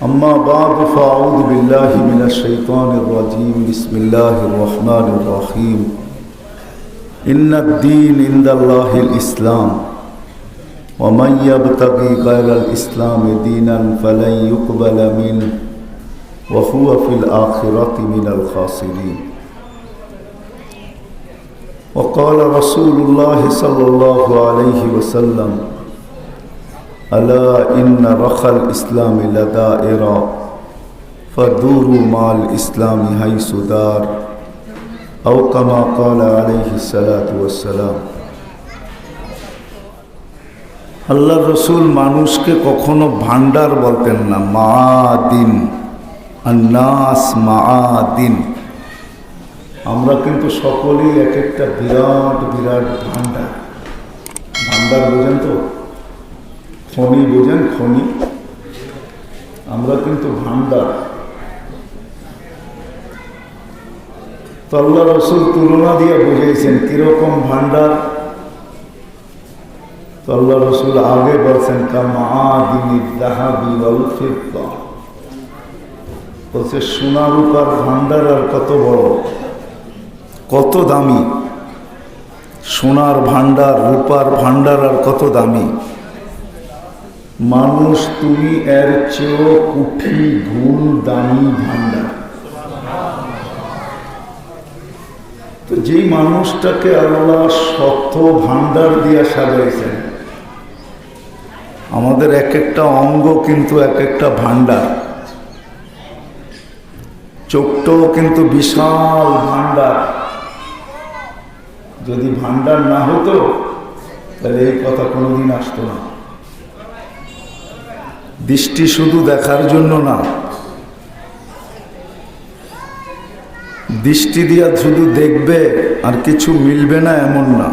अम्मा बाद फ़अऊज़ु बिल्लाहि मिनश शैतानिर रजीम बिस्मिल्लाहिर रहमानिर रहीम इन्नद्दीन इंदल्लाहिल इस्लाम व मन यब्तगी गैरल इस्लाम दीनन फलन युक़बल मिन्हु व हुवा फ़िल आखिरति मिनल खासिरीन। व क़ाल रसूलुल्लाह सल्लल्लाहु अलैहि वसल्लम अला इन्न रखल इस्लाम लदाइरा फदूरु माल इस्लामी हैसु दार औ कमा क़ाल अलैहि सलातु वस्सलाम। আল্লাহর রসুল মানুষকে কখনো ভান্ডার বলতেন না, মাআদিন, আন্নাস মাআদিন। আমরা কিন্তু সকলেই এক একটা বিরাট বিরাট ভান্ডার। ভান্ডার বোঝেন তো? খনি বোঝেন? খনি। আমরা কিন্তু ভান্ডার। তো আল্লাহ রসুল তুলনা দিয়ে বুঝিয়েছেন কিরকম ভান্ডার। তো আল্লাহ রসুল আগে বলছেন কামাআদিনিদ যাহাবি ওয়াল ফিদ্দা, বলছে সোনা রূপার ভান্ডার আর কত বড়, কত দামি। সোনার ভান্ডার, রূপার ভান্ডার আর কত দামি। মানুষ তুমি এর চেয়েও কোটি গুণ দামি ভান্ডার। তো যেই মানুষটাকে আল্লাহ শত ভান্ডার দিয়ে সাজাইছেন, আমাদের এক একটা অঙ্গ কিন্তু এক একটা ভান্ডার। চোখটাও কিন্তু বিশাল ভান্ডার। যদি ভান্ডার না হতো তাহলে এই কথা কোনোদিন আসতো না। দৃষ্টি শুধু দেখার জন্য না, দৃষ্টি দিয়া শুধু দেখবে আর কিছু মিলবে না এমন না।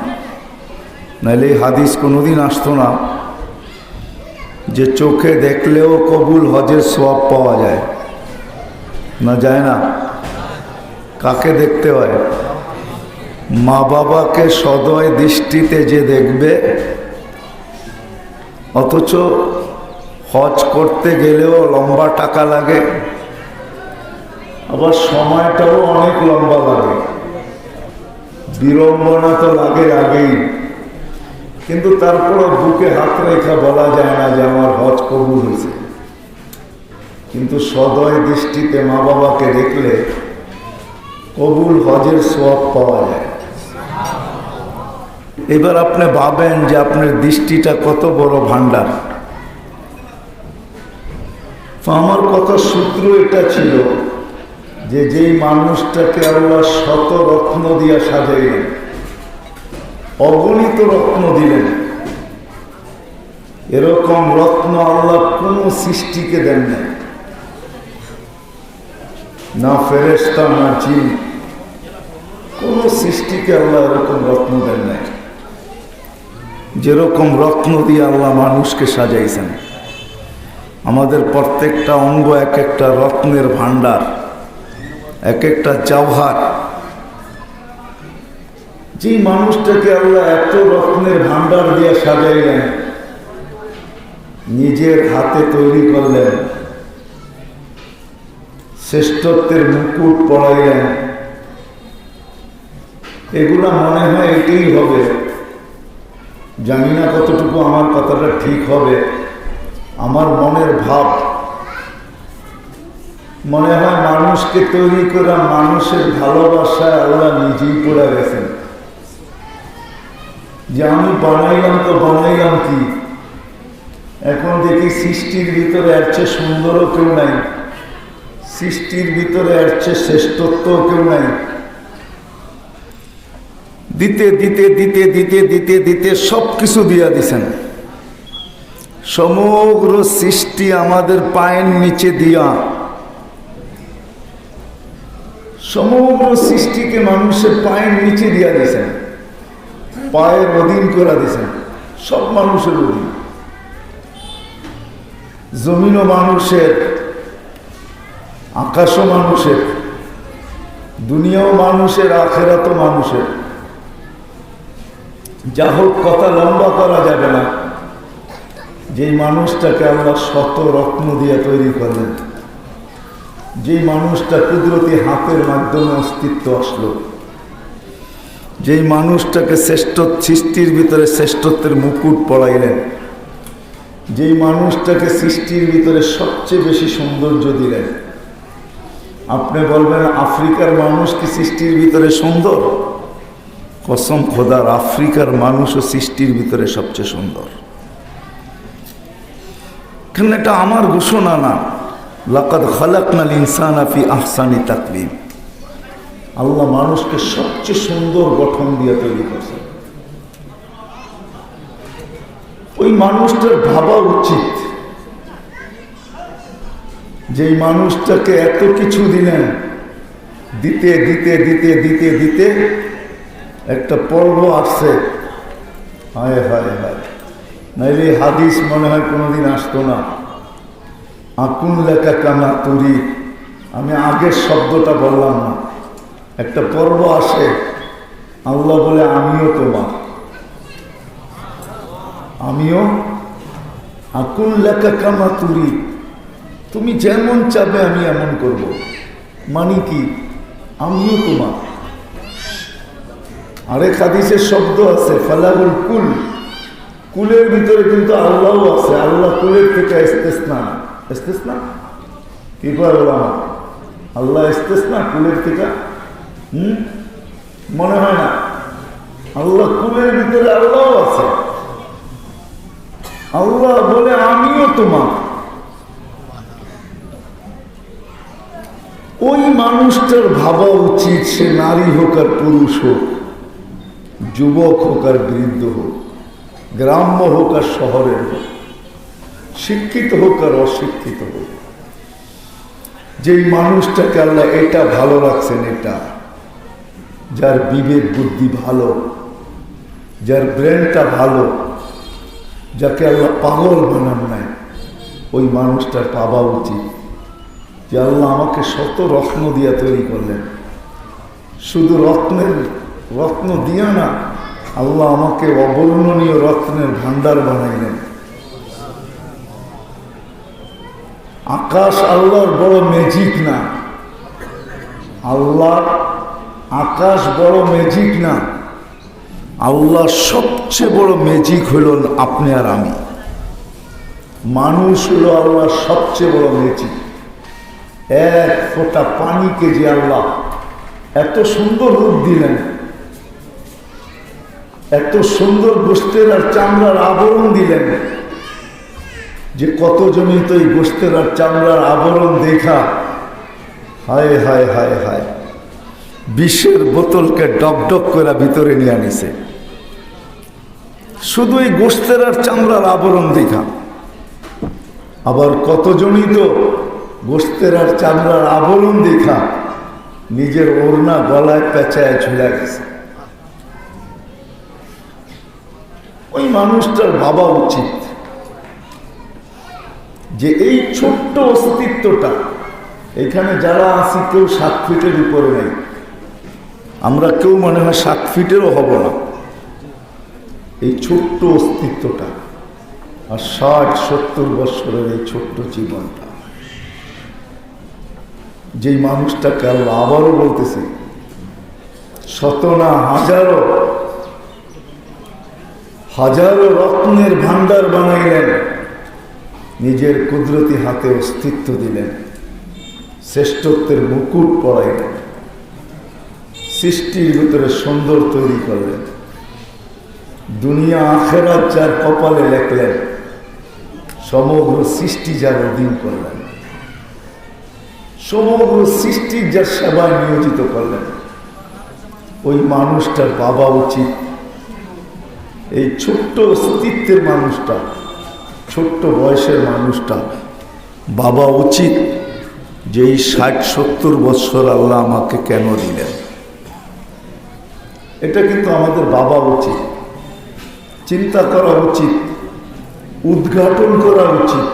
নাহলে এই হাদিস কোনোদিন আসতো না যে চোখে দেখলেও কবুল হজের সওয়াব পাওয়া যায়। না, যায় না। কাকে দেখতে হয়? মা বাবাকে সদয় দৃষ্টিতে যে দেখবে, অথচ হজ করতে গেলেও লম্বা টাকা লাগে, আবার সময়টাও অনেক লম্বা লাগে, বিড়ম্বনা তো লাগে আগেই। কিন্তু তারপরও বুকে হাত রেখা বলা যায় না যে আমার হজ কবুল হয়েছে। কিন্তু সদয় দৃষ্টিতে মা বাবাকে দেখলে কবুল হজের সওয়াব পাওয়া যায়। এবার আপনি ভাবেন যে আপনার দৃষ্টিটা কত বড় ভান্ডার। তো আমার কথা সূত্র এটা ছিল যে যেই মানুষটাকে আল্লাহ শত রত্ন দিয়া সাজাইলেন, অগণিত রত্ন দিলেন, এরকম রত্ন আল্লাহ কোন সৃষ্টিকে দেন নাই। না ফেরেশতা, না জিন, কোন সৃষ্টিকে আল্লাহ এরকম রত্ন দেন নাই যেরকম রত্ন দিয়ে আল্লাহ মানুষকে সাজাইছেন। আমাদের প্রত্যেকটা অঙ্গ এক একটা রত্নের ভান্ডার, এক একটা জওহার। যে মানুষটাকে আল্লাহ এত রত্নের ভান্ডার দিয়ে সাজাইলেন, নিজের হাতে তৈরি করলেন, শ্রেষ্ঠত্বের মুকুট পরাইলেন, এগুলা মনে হয় এটাই হবে। জানি না কতটুকু আমার কথাটা ঠিক হবে। আমার মনের ভাব মনে হয় মানুষকে তৈরি করা মানুষের ভালোবাসায় আল্লাহ নিজেই পড়ে গেছেন যে আমি বানাইলাম তো বানাইলাম কি, এখন দেখি সৃষ্টির ভিতরে এর চেয়ে সুন্দরও কেউ নাই, সৃষ্টির ভিতরে এর চেয়ে শ্রেষ্ঠত্বও কেউ নাই। দিতে দিতে দিতে দিতে দিতে দিতে সব কিছু দিয়া দিছেন। সমগ্র সৃষ্টি আমাদের পায়ের নিচে দিয়া, সমগ্র সৃষ্টিকে মানুষের পায়ের নিচে দিয়া দিয়েছেন, পায়ের অধীন করে দিয়েছেন, সব মানুষের অধীন। জমিনও মানুষের, আকাশও মানুষের, দুনিয়াও মানুষের, আখেরাতও মানুষের। যা হোক, কথা লম্বা করা যাবে না। যেই মানুষটাকে আল্লাহ শত রত্ন দিয়ে তৈরি করলেন, যেই মানুষটা কুদরতি হাতের মাধ্যমে অস্তিত্ব আসলো, যেই মানুষটাকে শ্রেষ্ঠ সৃষ্টির ভিতরে শ্রেষ্ঠত্বের মুকুট পরাইলেন, যেই মানুষটাকে সৃষ্টির ভিতরে সবচেয়ে বেশি সৌন্দর্য দিলেন। আপনি বলবেন আফ্রিকার মানুষ কি সৃষ্টির ভিতরে সুন্দর? কসম খোদার, আফ্রিকার মানুষও সৃষ্টির ভিতরে সবচেয়ে সুন্দর। কেন এটা আমার ঘোষণা না, লাকাদ খালাকনাল ইনসানা ফি আহসানি তাকওয়িম। আল্লাহ মানুষকে সবচেয়ে সুন্দর গঠন দিয়ে তৈরি করছেন। ওই মানুষটার ভাবা উচিত, যেই মানুষটাকে এত কিছু দিলেন, দিতে দিতে দিতে দিতে দিতে একটা পর্ব আসছে, হায় হায় হায়, নাইলে হাদিস মনে হয় কোনোদিন আসতো না। আকুন লেখা কানা তুরি, আমি আগের শব্দটা বললাম না। একটা পর্ব আসে, আল্লাহ বলে আমিও তোমার, আমিও আকুন লেখা কানা তুরি, তুমি যেমন চাবে আমি এমন করব। মানে কি? আমিও তোমার। আরেক হাদিসের শব্দ আছে ফালাহুল কুল, কুলের ভিতরে কিন্তু আল্লাহও আছে। আল্লাহ কুলের থেকে ইস্তেসনা, ইস্তেসনা কি করে বললাম? আল্লাহ ইস্তেসনা কুলের থেকে? মনে হয় না। আল্লাহ কুলের ভিতরে আল্লাহও আছে। আল্লাহ বলে আমিও তোমার। ওই মানুষটার ভাবা উচিত, সে নারী হোক আর পুরুষ হোক, যুবক হোক আর বৃদ্ধ হোক, গ্রাম্য হোক আর শহরের হোক, শিক্ষিত হোক আর অশিক্ষিত হোক, যেই মানুষটাকে আল্লাহ এটা ভালো রাখছেন, এটা যার বিবেক বুদ্ধি ভালো, যার ব্রেনটা ভালো, যাকে আল্লাহ পাগল বানান নাই, ওই মানুষটার পাওয়া উচিত যে আল্লাহ আমাকে শত রত্ন দিয়া তৈরি করলেন। শুধু রত্ন দিয়া না, আল্লাহ আমাকে অবর্ণনীয় রত্নের ভান্ডার বানাইলেন। আকাশ আল্লাহর বড় ম্যাজিক না, আল্লাহ আকাশ বড় ম্যাজিক না, আল্লাহ সবচেয়ে বড় ম্যাজিক হইল আপনি আর আমি। মানুষ হলো আল্লাহ সবচেয়ে বড় ম্যাজিক। এক ফোঁটা পানিকে যে আল্লাহ এত সুন্দর রূপ দিলেন, এত সুন্দর গোস্তের আর চামড়ার আবরণ দিলেন, যে কত জমি তো এই গোস্তের আর চামড়ার আবরণ দেখা হায় হায় হায় হায়, বিষের বোতলকে ডকডক করে ভিতরে নিয়ে আনিছে, শুধু এই গোস্তের আর চামড়ার আবরণ দেখা। আবার কতজনই তো গোস্তের আর চামড়ার আবরণ দেখা নিজের ওড়না গলায় পেঁচায় ঝুলে গেছে। ওই মানুষটার ভাবা উচিত যে এই ছোট্ট অস্তিত্বটা, এখানে যারা আছি কেউ 7 ফিটের উপরে নেই, আমরা কেউ মনে হয় 7 ফিটেরও হব না। এই ছোট্ট অস্তিত্বটা আর 60-70 বছরের এই ছোট্ট জীবনটা, যেই মানুষটাকে আল্লাহ আবারও বলতেছে শত না হাজারো হাজারো রত্নের ভান্ডার বানাইলেন, নিজের কুদরতি হাতে অস্তিত্ব দিলেন, শ্রেষ্ঠত্বের মুকুট পরাইলেন, সৃষ্টির ভিতরে সুন্দর তৈরি করলেন, দুনিয়া আখেরাত যার কপালে লেখলেন, সমগ্র সৃষ্টি যার অধীন করলেন, সমগ্র সৃষ্টির যার সেবায় নিয়োজিত করলেন। ওই মানুষটার ভাবা উচিত, এই ছোট্ট অস্তিত্বের মানুষটা, ছোট্ট বয়সের মানুষটা ভাবা উচিত যে এই 60-70 বছর আল্লাহ আমাকে কেন দিলেন। এটা কিন্তু আমাদের ভাবা উচিত, চিন্তা করা উচিত, উদ্ঘাটন করা উচিত,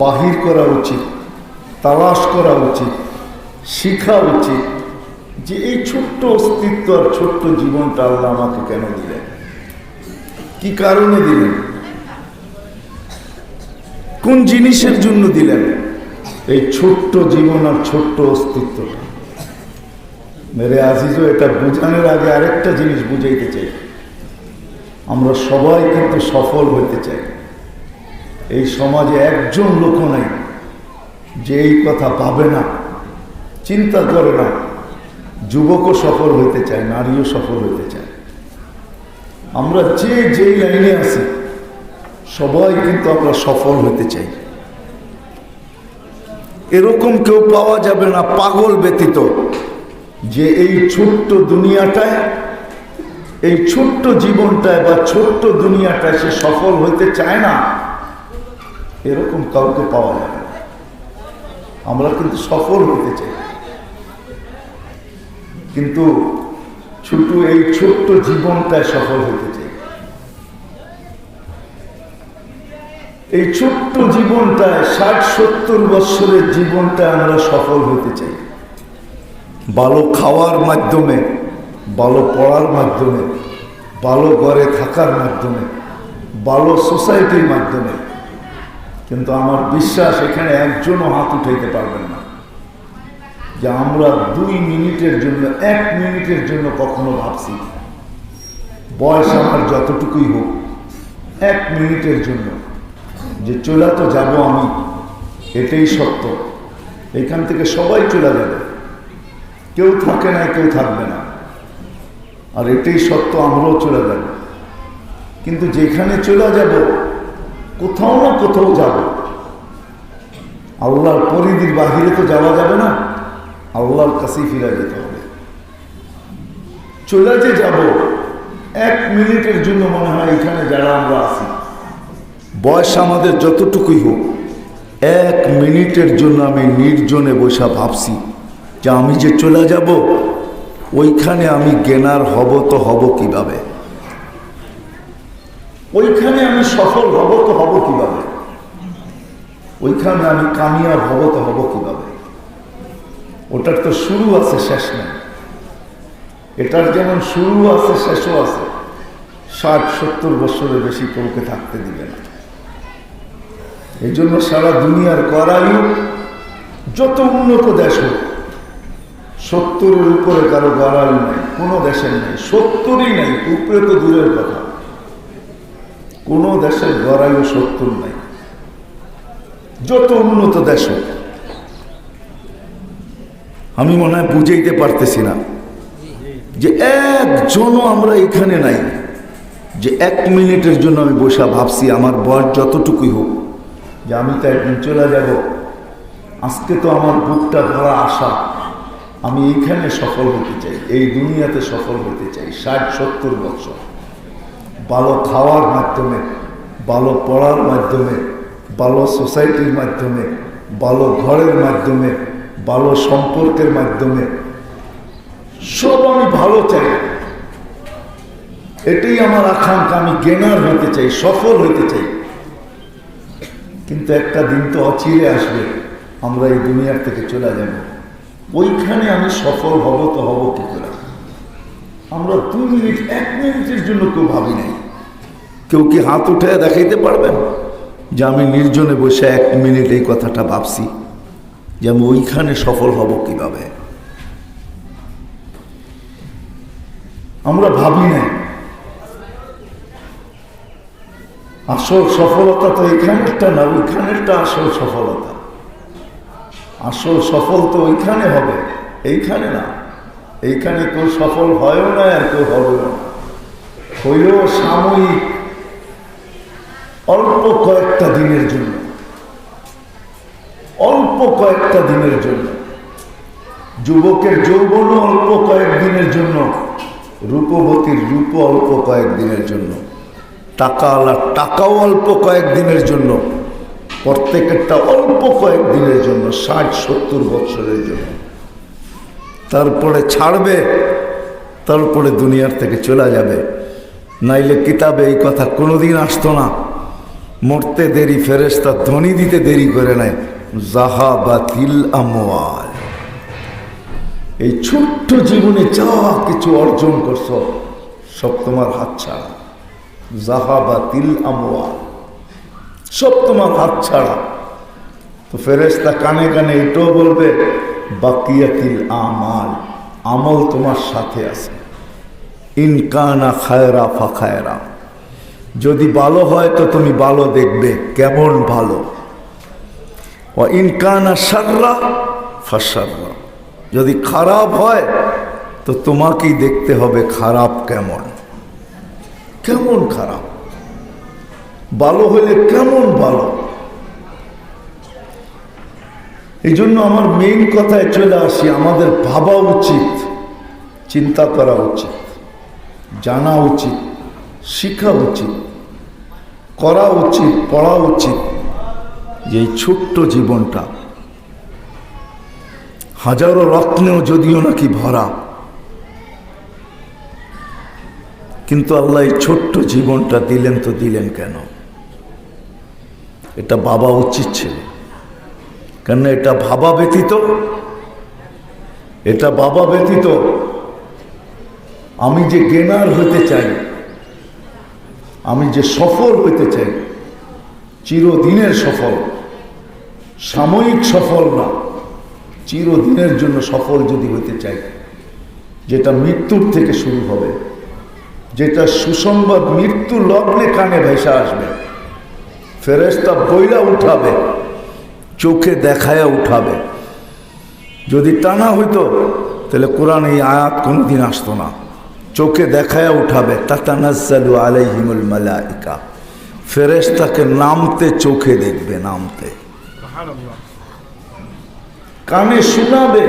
বাহির করা উচিত, তালাশ করা উচিত, শিখা উচিত যে এই ছোট্ট অস্তিত্ব আর ছোট্ট জীবনটা আল্লাহ আমাকে কেন দিলেন, কি কারণে দিলেন। কোন জিনিসের জন্য দিলেন? এই ছোট্ট জীবন আর ছোট্ট অস্তিত্বটা। মেরে আজিজও, এটা বোঝানোর আগে আরেকটা জিনিস বুঝাইতে চাই। আমরা সবাই কিন্তু সফল হইতে চাই। এই সমাজে একজন লোক নাই যে এই কথা ভাবে না, চিন্তা করে না। যুবকও সফল হইতে চায়, নারীও সফল হইতে চায়। আমরা যেই লাইনে আছি সবাই কিন্তু আমরা সফল হইতে চাই। এরকম কেউ পাওয়া যাবে না পাগল ব্যতীত যে এই ছোট্ট দুনিয়াটায়, এই ছোট্ট জীবনটায় বা ছোট্ট দুনিয়াটায় সে সফল হইতে চায় না। এরকম কাউকে পাওয়া যাবে না। আমরা কিন্তু সফল হতে চাই, কিন্তু এই ছোট্ট জীবনটায় সফল হতে চাই। এই ছোট্ট জীবনটায় 60-70 বছরের জীবনটায় আমরা সফল হতে চাই। ভালো খাওয়ার মাধ্যমে, ভালো পড়ার মাধ্যমে, ভালো ঘরে থাকার মাধ্যমে, ভালো সোসাইটির মাধ্যমে। কিন্তু আমার বিশ্বাস এখানে একজনও হাত উঠাইতে পারবেন না যে আমরা 2 মিনিটের জন্য, 1 মিনিটের জন্য কখনো ভাবছি, বয়স আমার যতটুকুই হোক, 1 মিনিটের জন্য যে চলে তো যাব আমি, এটাই সত্য। এখান থেকে সবাই চলে যাবে, কেউ থাকে না, কেউ থাকবে না। আর এটাই সত্য, আমরাও চলে যাব। কিন্তু যেখানে চলে যাব, কোথাও না কোথাও যাব। আল্লাহর পরিধির বাহিরে তো যাওয়া যাবে না, আল্লাহর কাছেই ফিরে যেতে হবে। চলে যে যাব, 1 মিনিটের জন্য মনে হয় এখানে যারা আমরা আছি, বয়স আমাদের যতটুকুই হোক, 1 মিনিটের জন্য আমি নির্জনে বসে ভাবছি যে আমি যে চলে যাব, ওইখানে আমি জ্ঞানার হব তো হব কিভাবে, ওইখানে আমি সফল হব তো হব কিভাবে, ওইখানে আমি কামিয়াব হব তো হব কিভাবে। ওটার তো শুরু আছে, শেষ নেই। এটার যেমন শুরু আছে, শেষও আছে। 60-70 বছরের বেশি কাউকে থাকতে দিবে না। এই জন্য সারা দুনিয়ার করায়ু যত উন্নত দেশ হোক, 70-এর উপরে কারো গড়ায়ু নাই, কোনো দেশের নেই। 70ই নাই, উপরে তো দূরের কথা। কোনো দেশের গড়ায়ু 70 নাই, যত উন্নত দেশ হোক। আমি মনে হয় বুঝাইতে পারতেছি না যে একজনও আমরা এখানে নাই যে 1 মিনিটের জন্য আমি বসে ভাবছি, আমার বয়স যতটুকুই হোক, যে আমি তো একদিন চলে যাব। আজকে তো আমার বুকটা ভরা আশা, আমি এইখানে সফল হতে চাই, এই দুনিয়াতে সফল হতে চাই। 60-70 বছর ভালো খাওয়ার মাধ্যমে, ভালো পড়ার মাধ্যমে, ভালো সোসাইটির মাধ্যমে, ভালো ঘরের মাধ্যমে, ভালো সম্পর্কের মাধ্যমে, সব আমি ভালো চাই। এটাই আমার আকাঙ্ক্ষা। আমি জ্ঞানার হতে চাই, সফল হতে চাই। কিন্তু একটা দিন তো অচিরে আসবে, আমরা এই দুনিয়ার থেকে চলে যাব। ওইখানে আমি সফল হব তো হব কি করে? আমরা 2 মিনিট, 1 মিনিটের জন্য কেউ ভাবি নাই। কেউ কি হাত উঠে দেখাইতে পারবেন যে আমি নির্জনে বসে 1 মিনিট এই কথাটা ভাবছি যে আমি ওইখানে সফল হব কিভাবে? আমরা ভাবি নাই। আসল সফলতা তো এইখানেরটা না, ওইখানেরটা আসল সফলতা। আসল সফল তো ওইখানে হবে, এইখানে না। এইখানে কেউ সফল হয়ও না, আর কেউ হবেও না। হইলেও সাময়িক, অল্প কয়েকটা দিনের জন্য, অল্প কয়েকটা দিনের জন্য। যুবকের যৌবনও অল্প কয়েকদিনের জন্য, রূপবতীর রূপ অল্প কয়েকদিনের জন্য, টাকাওয়ালার টাকাও অল্প কয়েকদিনের জন্য, প্রত্যেকেরটা অল্প কয়েকদিনের জন্য, 60-70 বছরের জন্য। তারপরে ছাড়বে, তারপরে দুনিয়ার থেকে চলে যাবে। নাইলে কিতাবে এই কথা কোনোদিন আসতো না। মরতে দেরি, ফেরেশতা ধ্বনি দিতে দেরি করে নাই, যাহাবাতিল আমওয়াল। এই ছোট্ট জীবনে যা কিছু অর্জন করছো, সব তোমার হাতছাড়া। যাহাবাতিল আমওয়াল। সব তোমার হাত ছাড়া। তো ফেরেশতা কানে কানে এটাও বলবে বাকিয়াতিল আমাল, আমল তোমার সাথে আছে। ইনকানা খায়রা ফা খায়রা, যদি ভালো হয় তো তুমি ভালো দেখবে কেমন ভালো। ও ইনকানা শাররা ফা শাররা, যদি খারাপ হয় তো তোমাকেই দেখতে হবে খারাপ কেমন, কেমন খারাপ। ভালো হলে কেমন ভালো। এই জন্য আমার মেইন কথায় চলে আসি, আমাদের ভাবা উচিত, চিন্তা করা উচিত, জানা উচিত, শিখা উচিত, করা উচিত, পড়া উচিত যে এই ছোট্ট জীবনটা হাজারো রত্নেও যদিও নাকি ভরা, কিন্তু আল্লাহ এই ছোট্ট জীবনটা দিলেন তো দিলেন কেন? এটা ভাবা উচিত ছিল। কেন এটা ভাবা ব্যতীত, এটা ভাবা ব্যতীত আমি যে গেনার হতে চাই, আমি যে সফল হতে চাই, চিরদিনের সফল, সাময়িক সফল না, চিরদিনের জন্য সফল যদি হতে চাই, যেটা মৃত্যুর থেকে শুরু হবে, যেটা সুসংবাদ মৃত্যু লগ্নে কানে ভেসে আসবে, ফেরেশতা বইলা উঠাবে, চোখে দেখায়া উঠাবে। যদি টানা হইতো তাহলে কোরআন এই আয়াত কোনোদিন আসতো না। চোখে দেখায়া উঠাবে, তাতানাজ্জালু আলাইহিমুল মালাইকা, ফেরেশতাকে নামতে চোখে দেখবে, নামতে। কানে শোনাবে,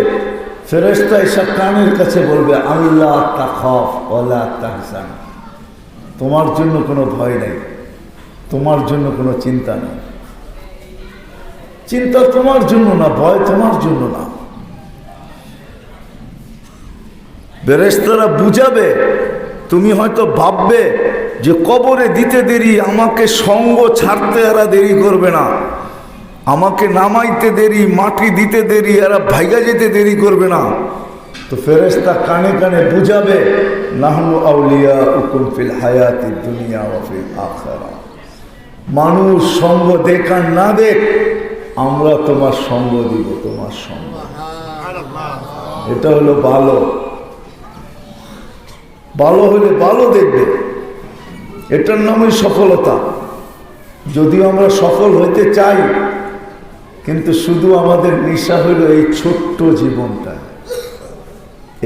ফেরেশতা এসে কানের কাছে বলবে আল্লাহ তাখাফ ওয়ালা তাহজান, তোমার জন্য কোনো ভয় নেই, তোমার জন্য কোনো চিন্তা নেই। চিন্তা তোমার জন্য না, ভয় তোমার জন্য না। ফেরেশতারা বুঝাবে, তুমি হয়তো ভাববে যে কবরে দিতে দেরি, আমাকে সঙ্গ ছাড়তে এরা দেরি করবে না, আমাকে নামাইতে দেরি, মাটি দিতে দেরি, এরা ভাইগা যেতে দেরি করবে না। তো ফেরেশতা কানে কানে বুঝাবে নাহনু আউলিয়াউকুম ফিল হায়াতিদ দুনিয়া ওয়া ফিল আখিরাহ, মানুষ সঙ্গ দেখ আর না দেখ, আমরা তোমার সঙ্গ দিব, তোমার সঙ্গ। এটা হলো ভালো। ভালো হলে ভালো দেখবে, এটার নামই সফলতা। যদিও আমরা সফল হইতে চাই, কিন্তু শুধু আমাদের নেশা হলো এই ছোট্ট জীবনটা।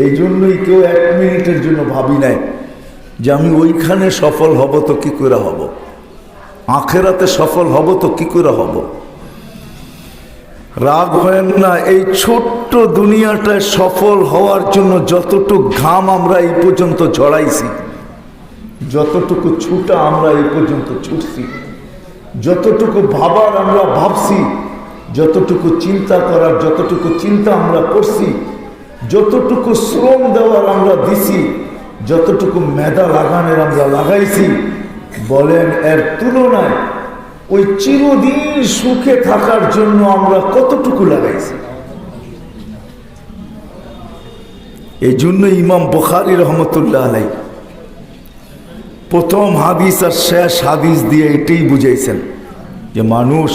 এই জন্যই কেউ এক মিনিটের জন্য ভাবি নাই যে আমি ওইখানে সফল হব তো কি করে হব, আখেরাতে সফল হব তো কি করে হব। রাগ হয় না, এই ছোট্ট দুনিয়াটায় সফল হওয়ার জন্য যতটুকু ঘাম আমরা এই পর্যন্ত ঝরাইছি, যতটুকু ছুটা আমরা এই পর্যন্ত ছুটছি, যতটুকু ভাবার আমরা ভাবছি, যতটুকু চিন্তা করার যতটুকু চিন্তা আমরা করছি, যতটুকু শ্রম দেওয়ার আমরা দিছি, যতটুকু মেধা লাগানোর আমরা লাগাইছি, বলেন এর তুলনায় ওই চিরদিন সুখে থাকার জন্য আমরা কতটুকু লাগাইছি। এই জন্য ইমাম বুখারী রহমতুল্লাহ আলাইহি প্রথম হাদিস আর শেষ হাদিস দিয়ে এটাই বুঝাইছেন যে মানুষ,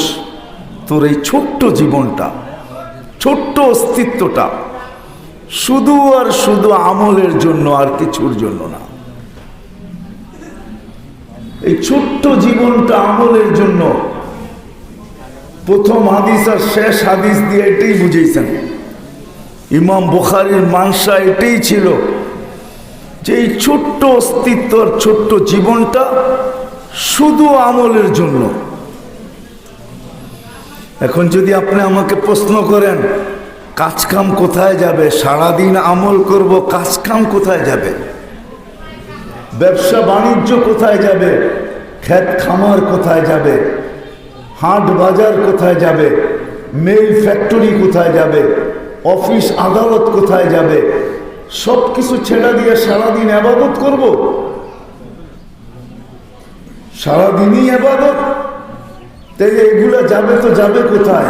তোর এই ছোট্ট জীবনটা, ছোট্ট অস্তিত্বটা শুধু আর শুধু আমলের জন্য, আর কিছুর জন্য না। এই ছোট্ট জীবনটা আমলের জন্য। প্রথম হাদিস আর শেষ হাদিস দিয়ে এটাই বুঝাইছেন। ইমাম বুখারীর মানসা এটাই ছিল যে এই ছোট্ট অস্তিত্ব আর ছোট্ট জীবনটা শুধু আমলের জন্য। এখন যদি আপনি আমাকে প্রশ্ন করেন কাজকাম কোথায় যাবে, সারাদিন আমল করব, কাজকাম কোথায় যাবে, ব্যবসা বাণিজ্য কোথায় যাবে, ক্ষেত খামার কোথায় যাবে, হাট বাজার কোথায় যাবে, মেল ফ্যাক্টরি কোথায় যাবে, অফিস আদালত কোথায় যাবে, সব কিছু ছেড়ে দিয়ে সারাদিন ইবাদত করব? সারাদিনই ইবাদত? তাই এগুলা যাবে তো যাবে কোথায়?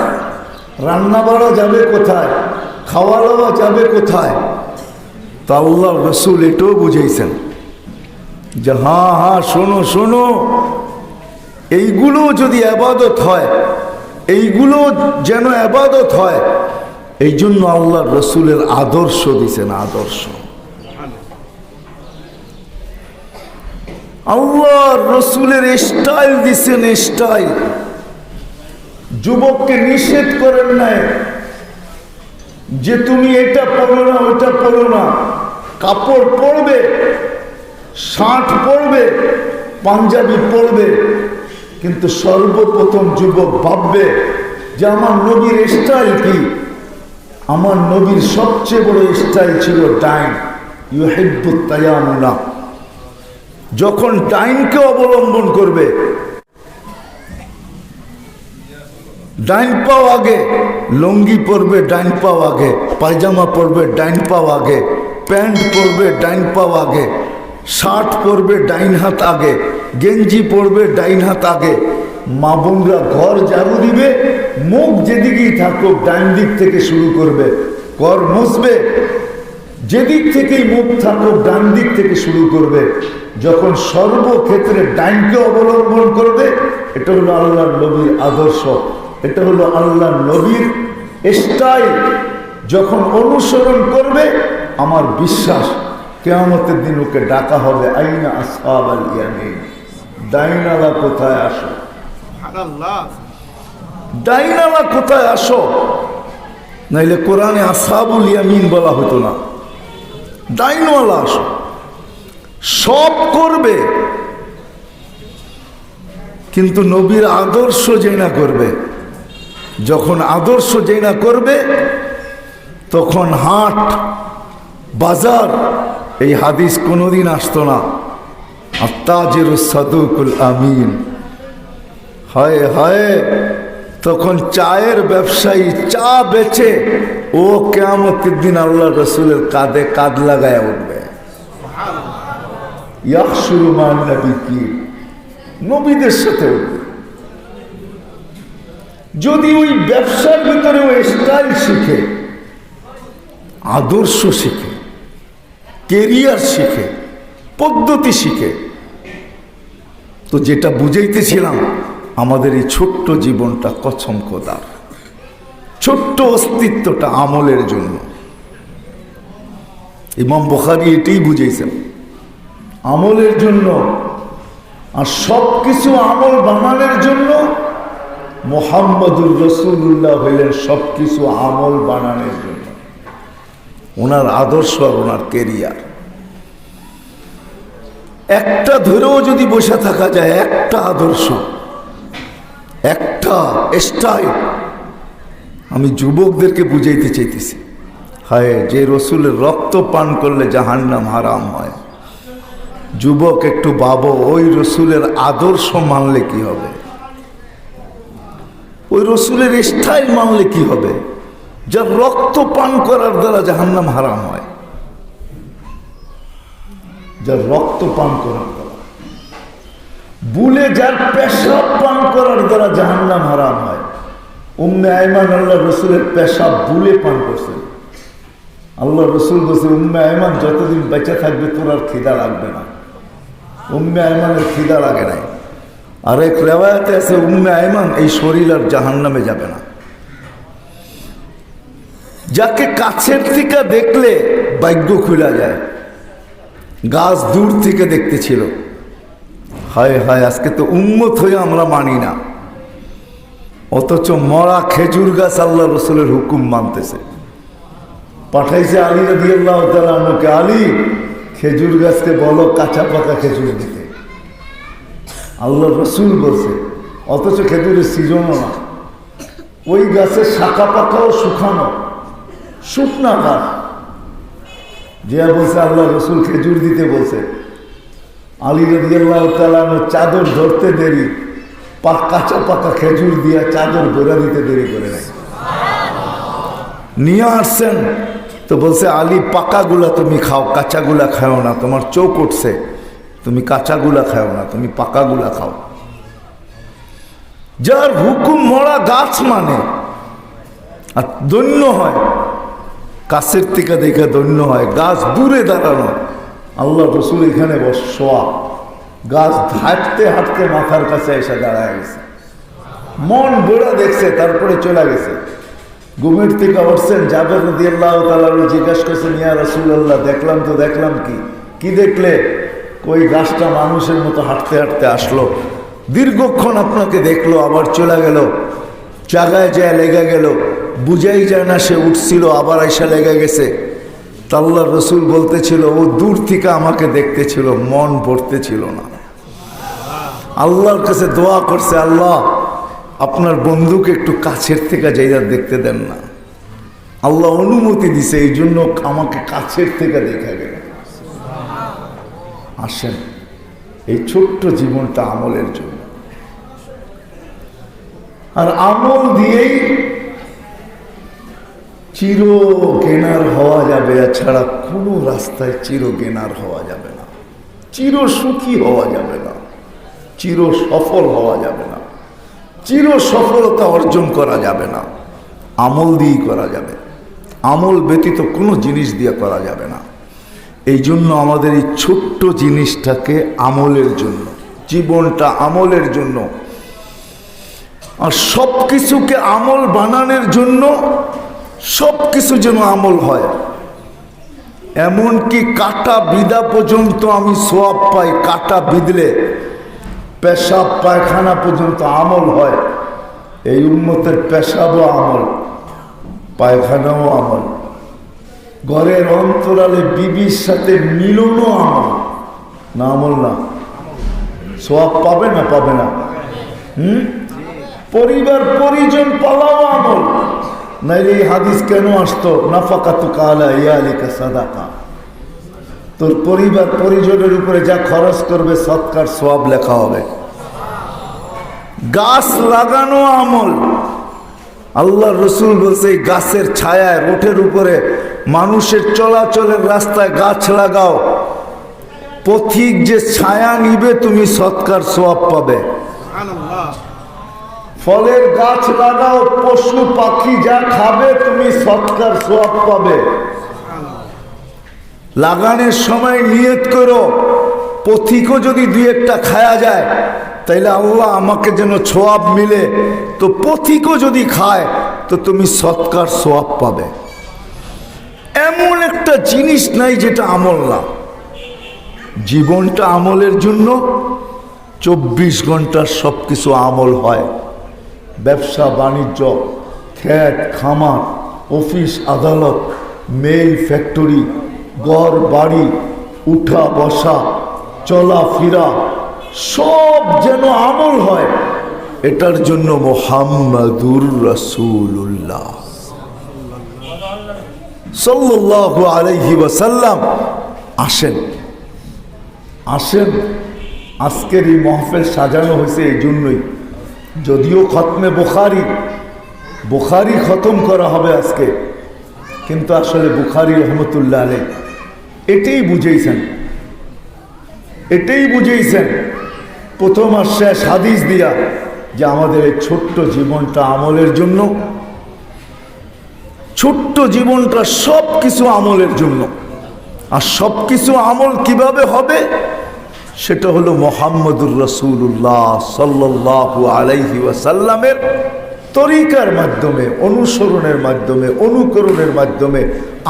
রান্না বাড়া যাবে কোথায়? খাওয়া দাওয়া যাবে কোথায়? তা আল্লাহ রসুল এটাও বুঝাইছেন যে হ্যাঁ হ্যাঁ শোনো শোনো, এইগুলো যদি ইবাদত হয়, এইগুলো যেন ইবাদত হয়, এই জন্য আল্লাহ রসুলের আদর্শ দিছেন। আদর্শ আল্লাহ রসুলের স্টাইল দিছেন, স্টাইল। যুবককে নিষেধ করেন নাই যে তুমি এটা পরো না, ওটা পরো না। কাপড় পরবে, শার্ট পরবে, পাঞ্জাবি পরবে, কিন্তু সর্বপ্রথম যুবক ভাববে যে আমার নবীর স্টাইল কি। আমার নবীর সবচেয়ে বড় স্টাইল ছিল ডাইন, ইউহিব্বুত তায়ামুনা। যখন ডাইনকে অবলম্বন করবে, ডাইন পাও আগে, লুঙ্গি পরবে ডাইন পাও আগে, পায়জামা পরবে ডাইন পাও আগে, প্যান্ট পরবে ডাইন পাও আগে, শার্ট পরবে ডাইন হাত আগে, গেঞ্জি পরবে ডাইন হাত আগে। মা বোনরা ঘর ঝাড়ু দিবে, মুখ যেদিকেই থাকুক ডাইন দিক থেকে শুরু করবে। ঘর মুছবে, যেদিক থেকেই মুখ থাকুক ডান দিক থেকে শুরু করবে। যখন সর্বক্ষেত্রে ডাইনকে অবলম্বন করবে, এটা হলো আল্লাহর নবীর আদর্শ, এটা হলো আল্লাহর নবীর স্টাইল। যখন অনুসরণ করবে, আমার বিশ্বাস কিয়ামতের দিন ওকে ডাকা হবে, আইনা আসহাবাল ইয়ামিন, ডাইনালা কোথায় আসো, ডাইনালা কোথায় আসো। নাইলে কোরআনে আসহাবুল ইয়ামিন বলা হতো না, ডাইনওয়ালা আসো। সব করবে, কিন্তু নবীর আদর্শ যেই না করবে। যখন আদর্শ যেই না করবে, তখন হাট বাজার এই হাদিস কোনোদিন আসতো না। আত্তাজিরুস সাদুকুল আমিন, হায় হায়, তখন চায়ের ব্যবসায়ী চা বেচে ও কিয়ামতের দিন আল্লাহ রসুলের কাঁধে কাঁধ লাগায় উঠবে। ইয়াহশুরু মান নবিয়্যিন, নবীদের সাথে উঠবে। যদি ওই ব্যবসার ভিতরে ওই স্টাইল শিখে, আদর্শ শিখে, কেরিয়ার শিখে, পদ্ধতি শিখে, তো যেটা বুঝাইতেছিলাম, আমাদের এই ছোট্ট জীবনটা কসম খোদার, ছোট্ট অস্তিত্বটা আমলের জন্য। ইমাম বুখারী এটাই বুঝাইছেন, আমলের জন্য। আর সব কিছু আমল বানানোর জন্য মুহাম্মদুর রাসূলুল্লাহ হইলেন সব কিছু আমল বানানোর জন্য। ওনার আদর্শ আর ওনার কেরিয়ার একটা ধরেও যদি বসে থাকা যায়, একটা আদর্শ, একটা স্টাইল, আমি যুবকদেরকে বুঝাইতে চাইতেছি। হায়, যে রসুলের রক্ত পান করলে জাহান্নাম হারাম হয়। যুবক একটু ভাবো, ওই রসুলের আদর্শ মানলে কি হবে, ওই রসুলের স্টাইল মানলে কি হবে, যার রক্ত পান করার দ্বারা জাহান্নাম হারাম হয়। যার রক্ত পান করার দ্বারা, বুলে যার পেশাব পান করার দ্বারা জাহান্নাম হারাম হয়। উম্মে আয়মান আল্লাহ রসুলের পেশাব বুলে পান করছেন। আল্লাহ রসুল বলছে, উম্মে আয়মান যতদিন বেঁচে থাকবে তোর আর খিদা লাগবে না। উম্মে আয়মানের খিদা লাগে নাই। আর এক রেওয়ায়াতে আছে, উম্মে আয়মান এই শরীর আর জাহান্নামে যাবে না। যাকে কাছের থেকে দেখলে ভাগ্য খুলে যায়, গাছ দূর থেকে দেখতেছিল। হায় হায়, আজকে তো উম্মত হয়ে আমরা মানি না, অথচ মরা খেজুর গাছ আল্লাহ রসুলের হুকুম মানতেছে। পাঠাইছে আলী রাদিয়াল্লাহু তাআলা আনহুকে, আলী খেজুর গাছকে বলো কাঁচা পাকা খেজুর দিতে। আল্লাহ রসুল বলছে, অথচ খেজুরের সিজনও না, ওই গাছের শাখা পাকাও শুকানো, শুকনা গাছ। যে বলছে আল্লাহ রসুল খেজুর দিতে বলছে, আলী রাদিয়াল্লাহু তাআলা আনহু চাদর ধরতে দেরি, কাঁচা পাকা খেজুর দিয়া চাদর গোড়া দিতে দেরি করে নাই। নিয়ে আসছেন তো বলছে, আলী পাকাগুলা তুমি খাও, কাঁচাগুলা খাও না, তোমার চোখ উঠছে, তুমি কাঁচাগুলা খাও না, তুমি পাকাগুলা খাও। যার হুকুম মরা গাছ মানে, আর দৈন্য হয়, কাছের থেকে দেখে দৈন্য হয়, গাছ দূরে দাঁড়ানো। আল্লাহ রসুল এখানে শোয়া, গাছ হাঁটতে হাঁটতে মাথার কাছে এসে দাঁড়ায় গেছে, মন বেড়া দেখছে, তারপরে চলে গেছে। ঘুমের থেকে উঠছেন, জাবের রাদিয়াল্লাহু তাআলা জিজ্ঞাসা করছেন, ইয়া রাসূলুল্লাহ, দেখলাম তো, দেখলাম কি দেখলে? ওই গাছটা মানুষের মতো হাঁটতে হাঁটতে আসলো, দীর্ঘক্ষণ আপনাকে দেখলো, আবার চলে গেল, জায়গায় যায় লেগে গেল, বুঝাই যায় না সে উঠছিল, আবার এসে লেগে গেছে। তা আল্লাহর রাসূল বলতেছিল, ও দূর থেকে আমাকে দেখতেছিল, মন পড়তেছিল না। আল্লাহর কাছে দোয়া করছে, আল্লাহ আপনার বন্ধুকে একটু কাছের থেকে যাইয়া দেখতে দেন না। আল্লাহ অনুমতি দিছে, এই জন্য আমাকে কাছের থেকে দেখা গেল। আসেন, এই ছোট্ট জীবনটা আমলের জন্য, আর আমল দিয়েই চির জ্ঞানার হওয়া যাবে, এছাড়া কোনো রাস্তায় চির জ্ঞানার হওয়া যাবে না, চির সুখী হওয়া যাবে না, চির সফল হওয়া যাবে না, চির সফলতা অর্জন করা যাবে না। আমল দিয়েই করা যাবে, আমল ব্যতীত কোনো জিনিস দিয়ে করা যাবে না। এই জন্য আমাদের এই ছোট্ট জিনিসটাকে আমলের জন্য, জীবনটা আমলের জন্য, আর সব কিছুকে আমল বানানোর জন্য সব কিছু যেন আমল হয়। এমনকি কাটা বিদা পর্যন্ত আমি সওয়াব পাই, কাটা বিদলে পেশাব পায়খানা পর্যন্ত আমল হয়। এই উম্মতের পেশাবও আমল, পায়খানাও আমল, ঘরের অন্তরালে বিবির সাথে মিলনও আমল, না আমল না? সওয়াব পাবে না পাবে না? পরিবার পরিজন পালাও আমল, নাইলে এই হাদিস কেন আসতো, নাফাকাতুকা আলা ইয়ালিকা সাদাকা। তোর পরিবার পরিজনের উপরে যা খরচ করবে সৎকার সওয়াব লেখা হবে। গাছ লাগানো আমল, আল্লাহ রসুল বলছে এই গাছের ছায়ায়, রোঠের উপরে মানুষের চলাচলের রাস্তায় গাছ লাগাও, পথিক যে ছায়া নিবে তুমি সৎকার সওয়াব পাবে। ফলের গাছ লাগাও, পশু পাখি যা খাবে তুমি সৎকার সওয়াব পাবে। লাগানোর সময় নিয়ত করো, পথিকও যদি দুই একটা খায়া যায় তাইলে আল্লাহ আমাকে যেন সওয়াব মিলে, তো পথিকও যদি খায় তো তুমি সৎকার সওয়াব পাবে। এমন একটা জিনিস নাই যেটা আমল না। জীবনটা আমলের জন্য, 24 ঘন্টার সব কিছু আমল হয়। ব্যবসা বাণিজ্য, ক্ষেত খামার, অফিস আদালত, মেল ফ্যাক্টরি, ঘর বাড়ি, উঠা বসা, চলাফেরা, সব যেন আমল হয়। এটার জন্য মুহাম্মাদুর রাসূলুল্লাহ সাল্লাল্লাহু আলাইহি ওয়াসাল্লাম আসেন। আসেন, আজকের এই মাহফিল সাজানো হয়েছে এই জন্যই। যদিও খতমে বুখারী খতম করা হবে আজকে, কিন্তু আসলে বুখারী রহমতুল্লাহ আলাইহ এটাই বুঝেইছেন প্রথম আর শেষ হাদিস দিয়া, যে আমাদের এই ছোট্ট জীবনটা আমলের জন্য, ছোট্ট জীবনটা সব কিছু আমলের জন্য। আর সব কিছু আমল কিভাবে হবে, সেটা হলো মুহাম্মদুর রাসূলুল্লাহ সাল্লাল্লাহু আলাইহি ওয়াসাল্লামের তরিকার মাধ্যমে, অনুসরণের মাধ্যমে, অনুকরণের মাধ্যমে,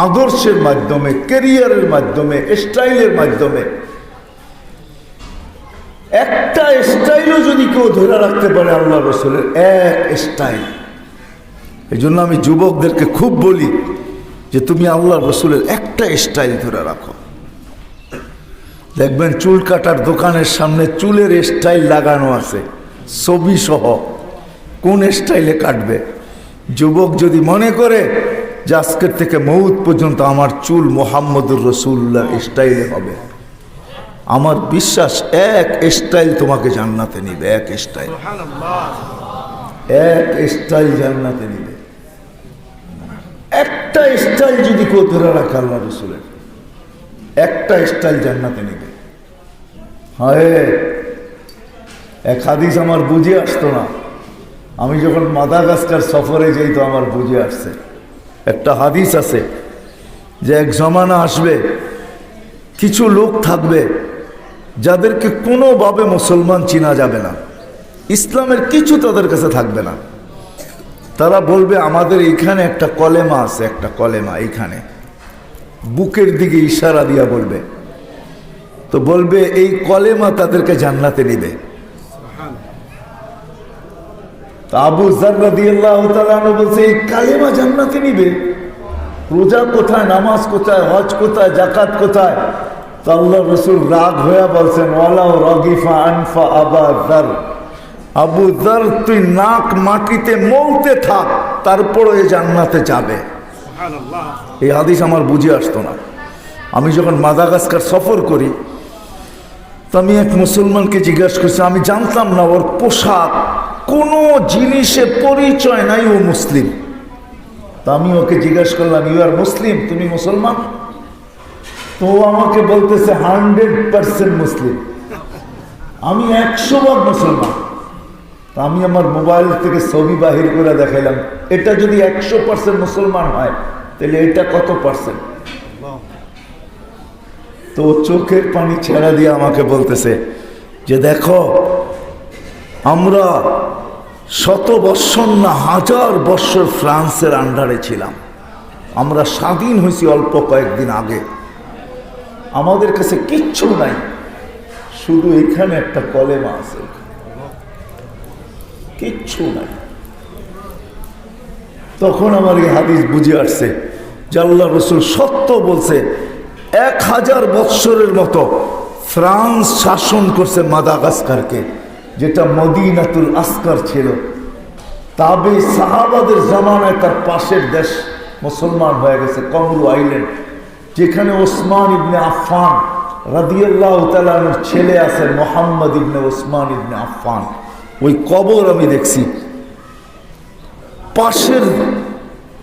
আদর্শের মাধ্যমে, ক্যারিয়ারের মাধ্যমে, স্টাইলের মাধ্যমে। একটা স্টাইলও যদি কেউ ধরে রাখতে পারে আল্লাহ রাসূলের এক স্টাইল, এই জন্য আমি যুবকদেরকে খুব বলি যে তুমি আল্লাহ রাসূলের একটা স্টাইল ধরে রাখো। দেখবেন চুল কাটার দোকানের সামনে চুলের স্টাইল লাগানো আছে, ছবি সহ, কোন স্টাইলে কাটবে। যুবক যদি মনে করে যে আজকের থেকে মৌত পর্যন্ত আমার চুল মুহাম্মদুর রাসূলুল্লাহ স্টাইলে হবে, আমার বিশ্বাস এক স্টাইল তোমাকে জান্নাতে নিবে। এক স্টাইল জান্নাতে নিবে। একটা স্টাইল যদি কেউ ধরে রাখে আল্লাহ রাসূলের, একটা স্টাইল জান্নাতে নিবে। হায়, এক হাদিস আমার বুঝে আসতো না, আমি যখন মাদাগাস্কার সফরে যাই তো আমার বুঝে আসছে। একটা হাদিস আছে যে এক জমানা আসবে, কিছু লোক থাকবে যাদেরকে কোনোভাবে মুসলমান চিনা যাবে না, ইসলামের কিছু তাদের কাছে থাকবে না। তারা বলবে আমাদের এইখানে একটা কলেমা আছে, একটা কলেমা এইখানে, বুকের দিকে ইশারা দিয়া বলবে, তো বলবে এই কলেমা তাদেরকে জান্নাতে নিবে। আবু যার রাদিয়াল্লাহু তাআলা আনহু বলছে এই কালেমা জান্নাতে নিবে? রোজা কোথায়, নামাজ কোথায়, হজ কোথায়, যাকাত কোথায়? তো আল্লাহ রাসূল রাগ হয়ে বলছেন ওয়ালাউ রাগিফা আনফা আবা যার, আবু যার তুই নাক মাটিতে মলতে থাক, তারপরে এই জান্নাতে যাবে। এই হাদিস আমার বুঝে আসতো না। আমি যখন মাদাগাস্কার সফর করি তো আমি এক মুসলমানকে জিজ্ঞাসা করছি, আমি জানতাম না ওর পোশাক কোনো জিনিসে পরিচয় নাই ও মুসলিম। তা আমি ওকে জিজ্ঞাসা করলাম ইউ আর মুসলিম, তুমি মুসলমান? তো ও আমাকে বলতেছে 100% মুসলিম। আমি 100% মুসলমান। তা আমি আমার মোবাইল থেকে ছবি বাহির করে দেখাইলাম, এটা যদি 100% মুসলমান হয় তাহলে এটা কত পার্সেন্ট? তো চোখের পানি ছেড়া দিয়ে আমাকে বলতেছে যে দেখো আমরা 100 বৎসর না 1000 বৎসর ফ্রান্সের আন্ডারে ছিলাম, আমরা স্বাধীন হয়েছি অল্প কয়েকদিন আগে, আমাদের কাছে কিচ্ছু নাই, শুধু এখানে একটা কলেমা আছে, কিচ্ছু নাই। তখন আমার এই হাদিস বুঝে আসছে যে আল্লাহ রাসূল সত্য বলছে। 1000 বৎসরের মতো ফ্রান্স শাসন করছে মাদাগাস্কারকে, যেটা মদিনাতুল আসকার ছিল। তাবে সাহাবাদের জামানায় তার পাশের দেশ মুসলমান হয়ে গেছে, কমরু আইল্যান্ড, যেখানে ওসমান ইবনে আফফান রাদিয়াল্লাহু তাআলা আনহুর ছেলে আছে মুহাম্মদ ইবনে ওসমান ইবনে আফফান। ওই কবর আমি দেখছি।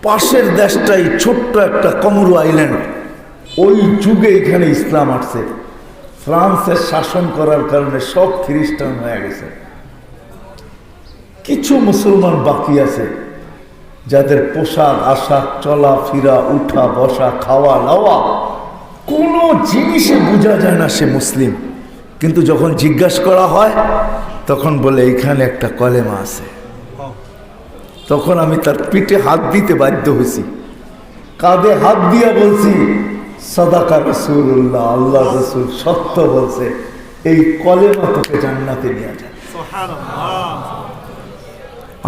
পাশের দেশটাই ছোট্ট একটা কমরু আইল্যান্ড। ওই যুগে এখানে ইসলাম আসছে। ফ্রান্সের শাসন করার কারণে সব খ্রিস্টান হয়ে গেছে, কিছু মুসলমান বাকি আছে যাদের পোশাক আশাক, চলা ফিরা, উঠা বসা, খাওয়া দাওয়া কোনো জিনিসে বোঝা যায় না সে মুসলিম। কিন্তু যখন জিজ্ঞাসা করা হয় তখন বলে এইখানে একটা কলেমা আছে। তখন আমি তার পিঠে হাত দিতে বাধ্য হয়েছি, কাঁধে হাত দিয়া বলছি সাদাকা রাসূলুল্লাহ, আল্লাহ রাসূল সত্য বলছে, এই কলেমা তোকে জান্নাতে নিয়ে যায়।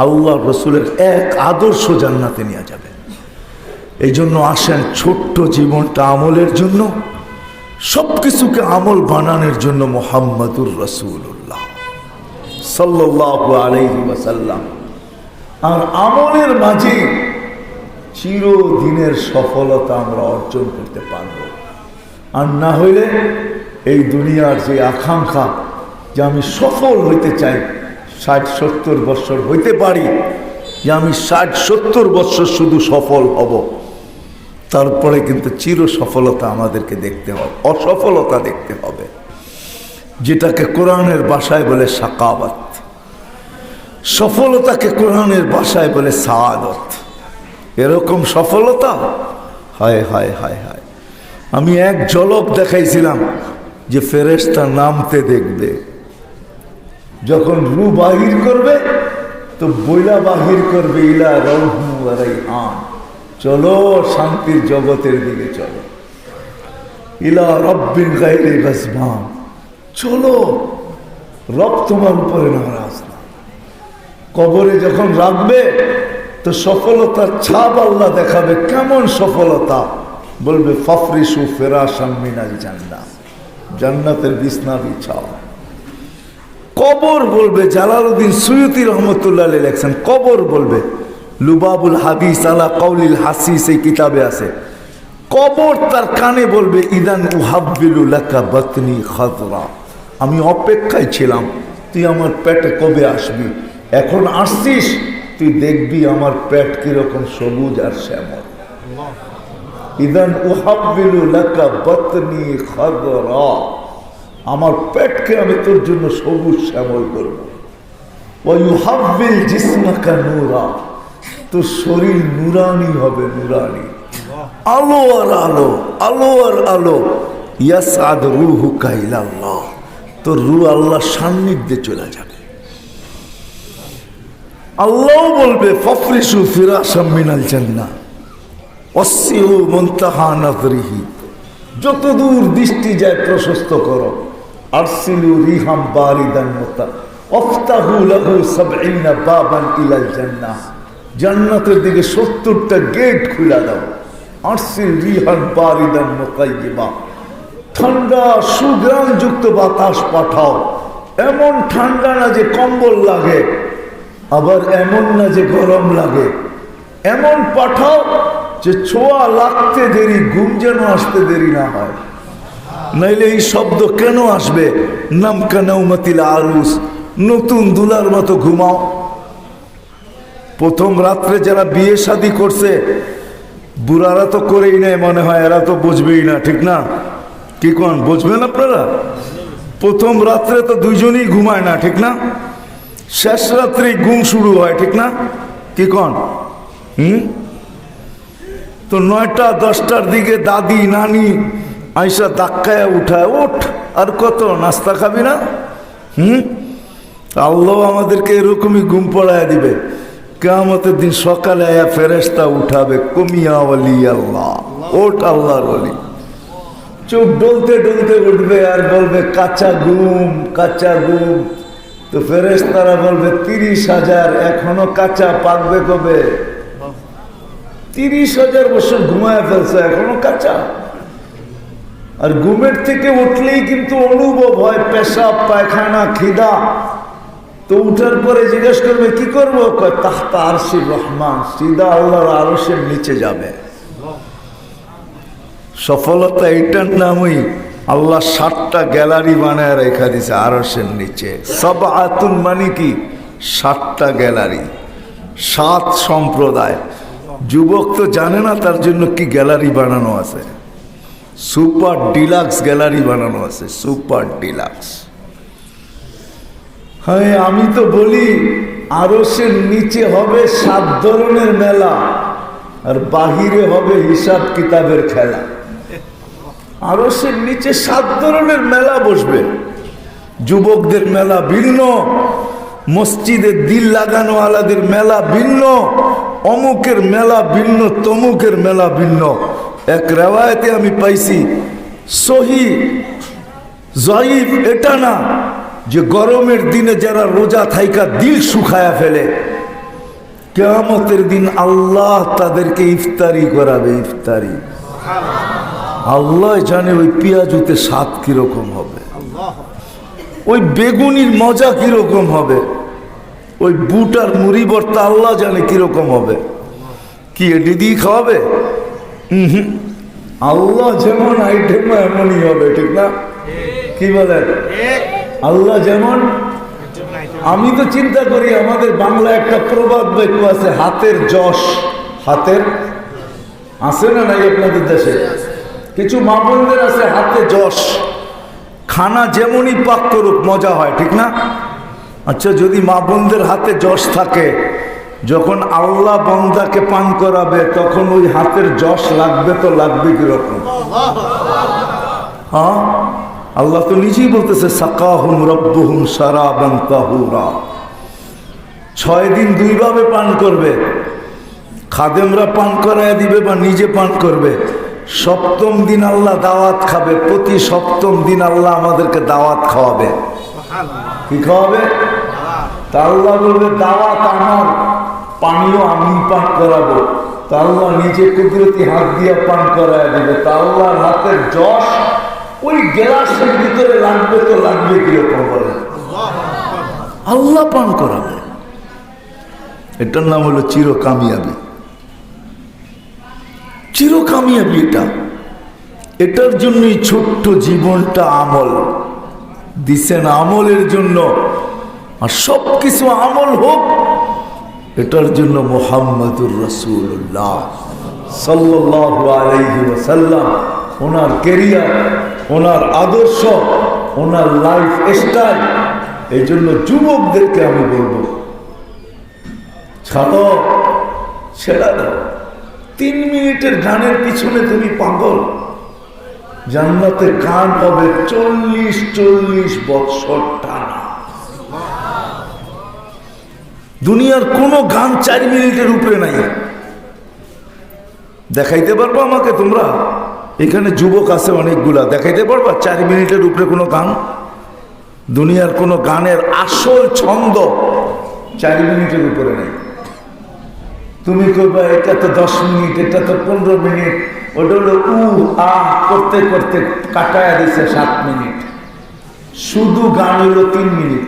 আল্লাহ রসুলের এক আদর্শ জান্নাতে নিয়ে যাবে। এই জন্য আসেন ছোট্ট জীবনটা আমলের জন্য, সব কিছুকে আমল বানানোর জন্য মুহাম্মাদুর রাসূলুল্লাহ সাল্লাল্লাহু আলাইহি ওয়াসাল্লাম। আর আমলের মাঝে চিরদিনের সফলতা আমরা অর্জন করতে পারব। আর না হইলে এই দুনিয়ার যে আকাঙ্ক্ষা যে আমি সফল হইতে চাই, 60-70 বৎসর হইতে পারি যে আমি 60-70 বৎসর শুধু সফল হব, তারপরে কিন্তু চির সফলতা আমাদেরকে দেখতে হবে, অসফলতা দেখতে হবে, যেটাকে কোরআনের ভাষায় বলে সাকাওয়াত। সফলতাকে কোরআনের ভাষায় বলে সাআদত। এরকম সফলতা হায় হায় হায় হায়। আমি এক ঝলক দেখাইছিলাম যে ফেরেশতা নামতে দেখবে, যখন রু বাহির করবে তো বইলা বাহির করবে ইলা রাউহু ওয়া রাইহান, চলো শান্তির জগতের দিকে চলো, ইলা রব্বিন গায়রি গাজবান, চলো রব তোমার উপরে নারাজ না। কবরে যখন রাখবে তো সফলতার ছাপ আল্লাহ দেখাবে। কেমন সফলতা? বলবে ফাফরিসু ফিরাশাম মিনাল জান্নাহ, জান্নাতের বিছনা বিছাও। কবর বলবে, জালালউদ্দিন সুয়ুতী রহমতুল্লাহ আলাইহি লেখেন, কবর বলবে, লুবাবুল হাদিস আলা কাউলিল হাসিস এই কিতাবে আছে, কবর তার কানে বলবে ইদান উহাব্বিলু লাকা বাতনি খাদরা, আমি অপেক্ষায় ছিলাম তুই আমার পেটে কবে আসবি, এখন আসছিস, তুই দেখবি আমার পেট কিরকম সবুজ আর শ্যামল। ইদান উহাব্বিলু লাকা বাতনি খাদরা, আমার পেটকে আমি তোর জন্য সবুজ শ্যামল করবো। ওয়া ইউহাব্বিল জিসমাকা নূরা, তোর শরীর নুরানি হবে, নুরানি, আলো আর আলো, আলো আর আলো। ইয়াসআদ রূহুকা ইলাল্লাহ, তো রু আল্লাহর সান্নিধ্যে চলে যাবে। আল্লাহ বলবে ফাফরিশু ফিরাশাম মিনাল জান্নাহ ওয়াসিউ মুনতাহা নাযরিহি, যতদূর দৃষ্টি যায় প্রশস্ত করো। আরসিলু রিহাম বারিদান মুতা ওয়াফতাহু লাহু ৭০ বাবান ইলাল জান্নাহ, জান্নাতের দিকে ৭০টা গেট খুলে দাও। আরসিল রিহান বারিদান মুতাইয়্যিবা, ঠান্ডা সুঘ্রাণযুক্ত বাতাস পাঠাও। এমন ঠান্ডা না যে কম্বল লাগে, আবার এমন না যে গরম লাগে। এমন পাঠাও যে ছোঁয়া লাগতে দেরি, ঘুম যেন আসতে দেরি না হয়। নাইলে এই শব্দ কেন আসবে? নামকা নাউমাতিল আরুস, নতুন দুলার মতো ঘুমাও। প্রথম রাত্রে যারা বিয়ে শাদী করছে, বুড়ারা তো করেই নেয় মনে হয়, এরা তো বুঝবেই না, ঠিক না? কি কোন বুঝবেন আপনারা? প্রথম রাত্রে তো দুইজনই ঘুমায় না, ঠিক না? শেষ রাত্রে ঘুম শুরু হয়, ঠিক না? কি কোন? তো ৯টা 10টার দিকে দাদি নানি আইসা ধাক্কায় উঠায়, ওঠ আর কত নাস্তা খাবি না? আল্লাহ আমাদেরকে এরকমই ঘুম পড়ায় দিবে। কিয়ামতের দিন সকালে আয়া ফেরেশতা উঠাবে, কমিয়া ওয়ালি আল্লাহ, ওঠ আল্লাহর ওলি। চোখ ডলতে ডলতে উঠবে আর বলবে কাঁচা ঘুম, কাঁচা ঘুম। তো ফেরেশতারা বলবে ৩০,০০০, এখনো কাঁচা, পাকবে কবে? ৩০,০০০ বছর ঘুমায় ফেলছে, এখনো কাঁচা। আর ঘুমের থেকে উঠলেই কিন্তু অনুভব হয় পেশাব, পায়খানা, খিদা। তো উঠার পরে জিজ্ঞেস করবে কি করবো? কয় তাহতা আরশির রহমান, সিধা আল্লাহর আরশের নিচে যাবে। সফলতা এইটার নামই আল্লাহ ৭টা গ্যালারি বানায় রেখা দিছে আরশের নিচে। সাবআতুন মানে কি? ৭টা গ্যালারি, ৭ সম্প্রদায়। যুবক তো জানে না তার জন্য কি গ্যালারি বানানো আছে। সুপার ডিলাক্স গ্যালারি বানানো আছে, সুপার ডিলাক্স। হ্যাঁ, আমি তো বলি আরশের নিচে হবে ৭ ধরনের মেলা, আর বাহিরে হবে হিসাব কিতাবের খেলা। আরশের নিচে ৭ ধরনের মেলা বসবে। যুবকদের মেলা ভিন্ন, মসজিদে দিল লাগানো আলাদের মেলা ভিন্ন, অমুকের মেলা ভিন্ন, তমুকের মেলা ভিন্ন। এক রেওয়ায়েতে আমি পাইছি, সহি জয়ীফ এটা না, যে গরমের দিনে যারা রোজা থাইকা দিল শুকায়া ফেলে, কিয়ামতের দিন আল্লাহ তাদেরকে ইফতারি করাবে। ইফতারি আল্লাহ জানে ওই পেঁয়াজুতে স্বাদ কিরকম হবে, ওই বেগুনির মজা কিরকম হবে, ওই বুট আর মুড়ি ভর্তা আল্লাহ জানে কিরকম হবে। কি এটি দিয়ে খাওয়াবে? আল্লাহ যেমন আইটেম এমনই হবে, ঠিক না? কি বলেন? আল্লাহ যেমন। আমি তো চিন্তা করি আমাদের বাংলা একটা প্রবাদ বাক্য আছে, হাতের যশ। হাতের আছে না নাই আপনাদের দেশে? কিছু মা বোনদের আছে হাতে যশ। খানা যেমনই পাক করুক মজা হয়, ঠিক না? আচ্ছা, যদি মা বোনদের হাতে যশ থাকে, যখন আল্লাহ বন্দাকে পান করাবে তখন ওই হাতের যশ লাগবে তো লাগবে কিরকম? হ্যাঁ, আল্লাহ তো নিজেই বলতেছে সাকাহুম রব্বুহুম শারাবান তাহুরা। 6 দিন 2 ভাবে পান করবে, খাদেমরা পান করায় দিবে বা নিজে পান করবে। 7ম দিন আল্লাহ দাওয়াত খাবে, প্রতি 7ম দিন আল্লাহ আমাদেরকে দাওয়াত খাওয়াবে। কি খাওয়াবে? তা আল্লাহ বলবে দাওয়াত আমার, পানিও আমি পান করাবো। তা আল্লাহ নিজে কুদরতি হাত দিয়ে পান করায় দেবে। তা আল্লাহর হাতের যশ ওই গ্লাসের ভিতরে লাগবে তো লাগবে কিরকম বলে? আল্লাহ পান করাবে। এটার নাম হলো চিরকামিয়াবি। চিরকামিয়াবি এটা। এটার জন্যই ছোট্ট জীবনটা আমল দিছেন, আমলের জন্য। আর সব কিছু আমল হোক এটার জন্য মুহাম্মদুর রাসূলুল্লাহ সাল্লাল্লাহু আলাইহি ওয়াসাল্লাম, ওনার ক্যারিয়ার, ওনার আদর্শ, ওনার লাইফ স্টাইল। এই জন্য যুবকদেরকে আমি বলবো, ছাড়ো, ছেড়ে দাও। 3 মিনিটের গানের পিছনে তুমি পাগল, জান্নাতে গান হবে 40 বৎসর টানা। দুনিয়ার কোন গান 4 মিনিটের উপরে নাই। দেখাইতে পারবো আমাকে তোমরা? এখানে যুবক আছে অনেকগুলা, দেখাইতে পারবা 4 মিনিটের উপরে কোনো গান? দুনিয়ার কোনো গানের আসল ছন্দ 4 মিনিটের উপরে নেই। তুমি করবা এটা তো 10 মিনিট, এটা তো 15 মিনিট, ওটা হলো করতে করতে কাটায়া দিছে 7 মিনিট। শুধু গান হলো 3 মিনিট।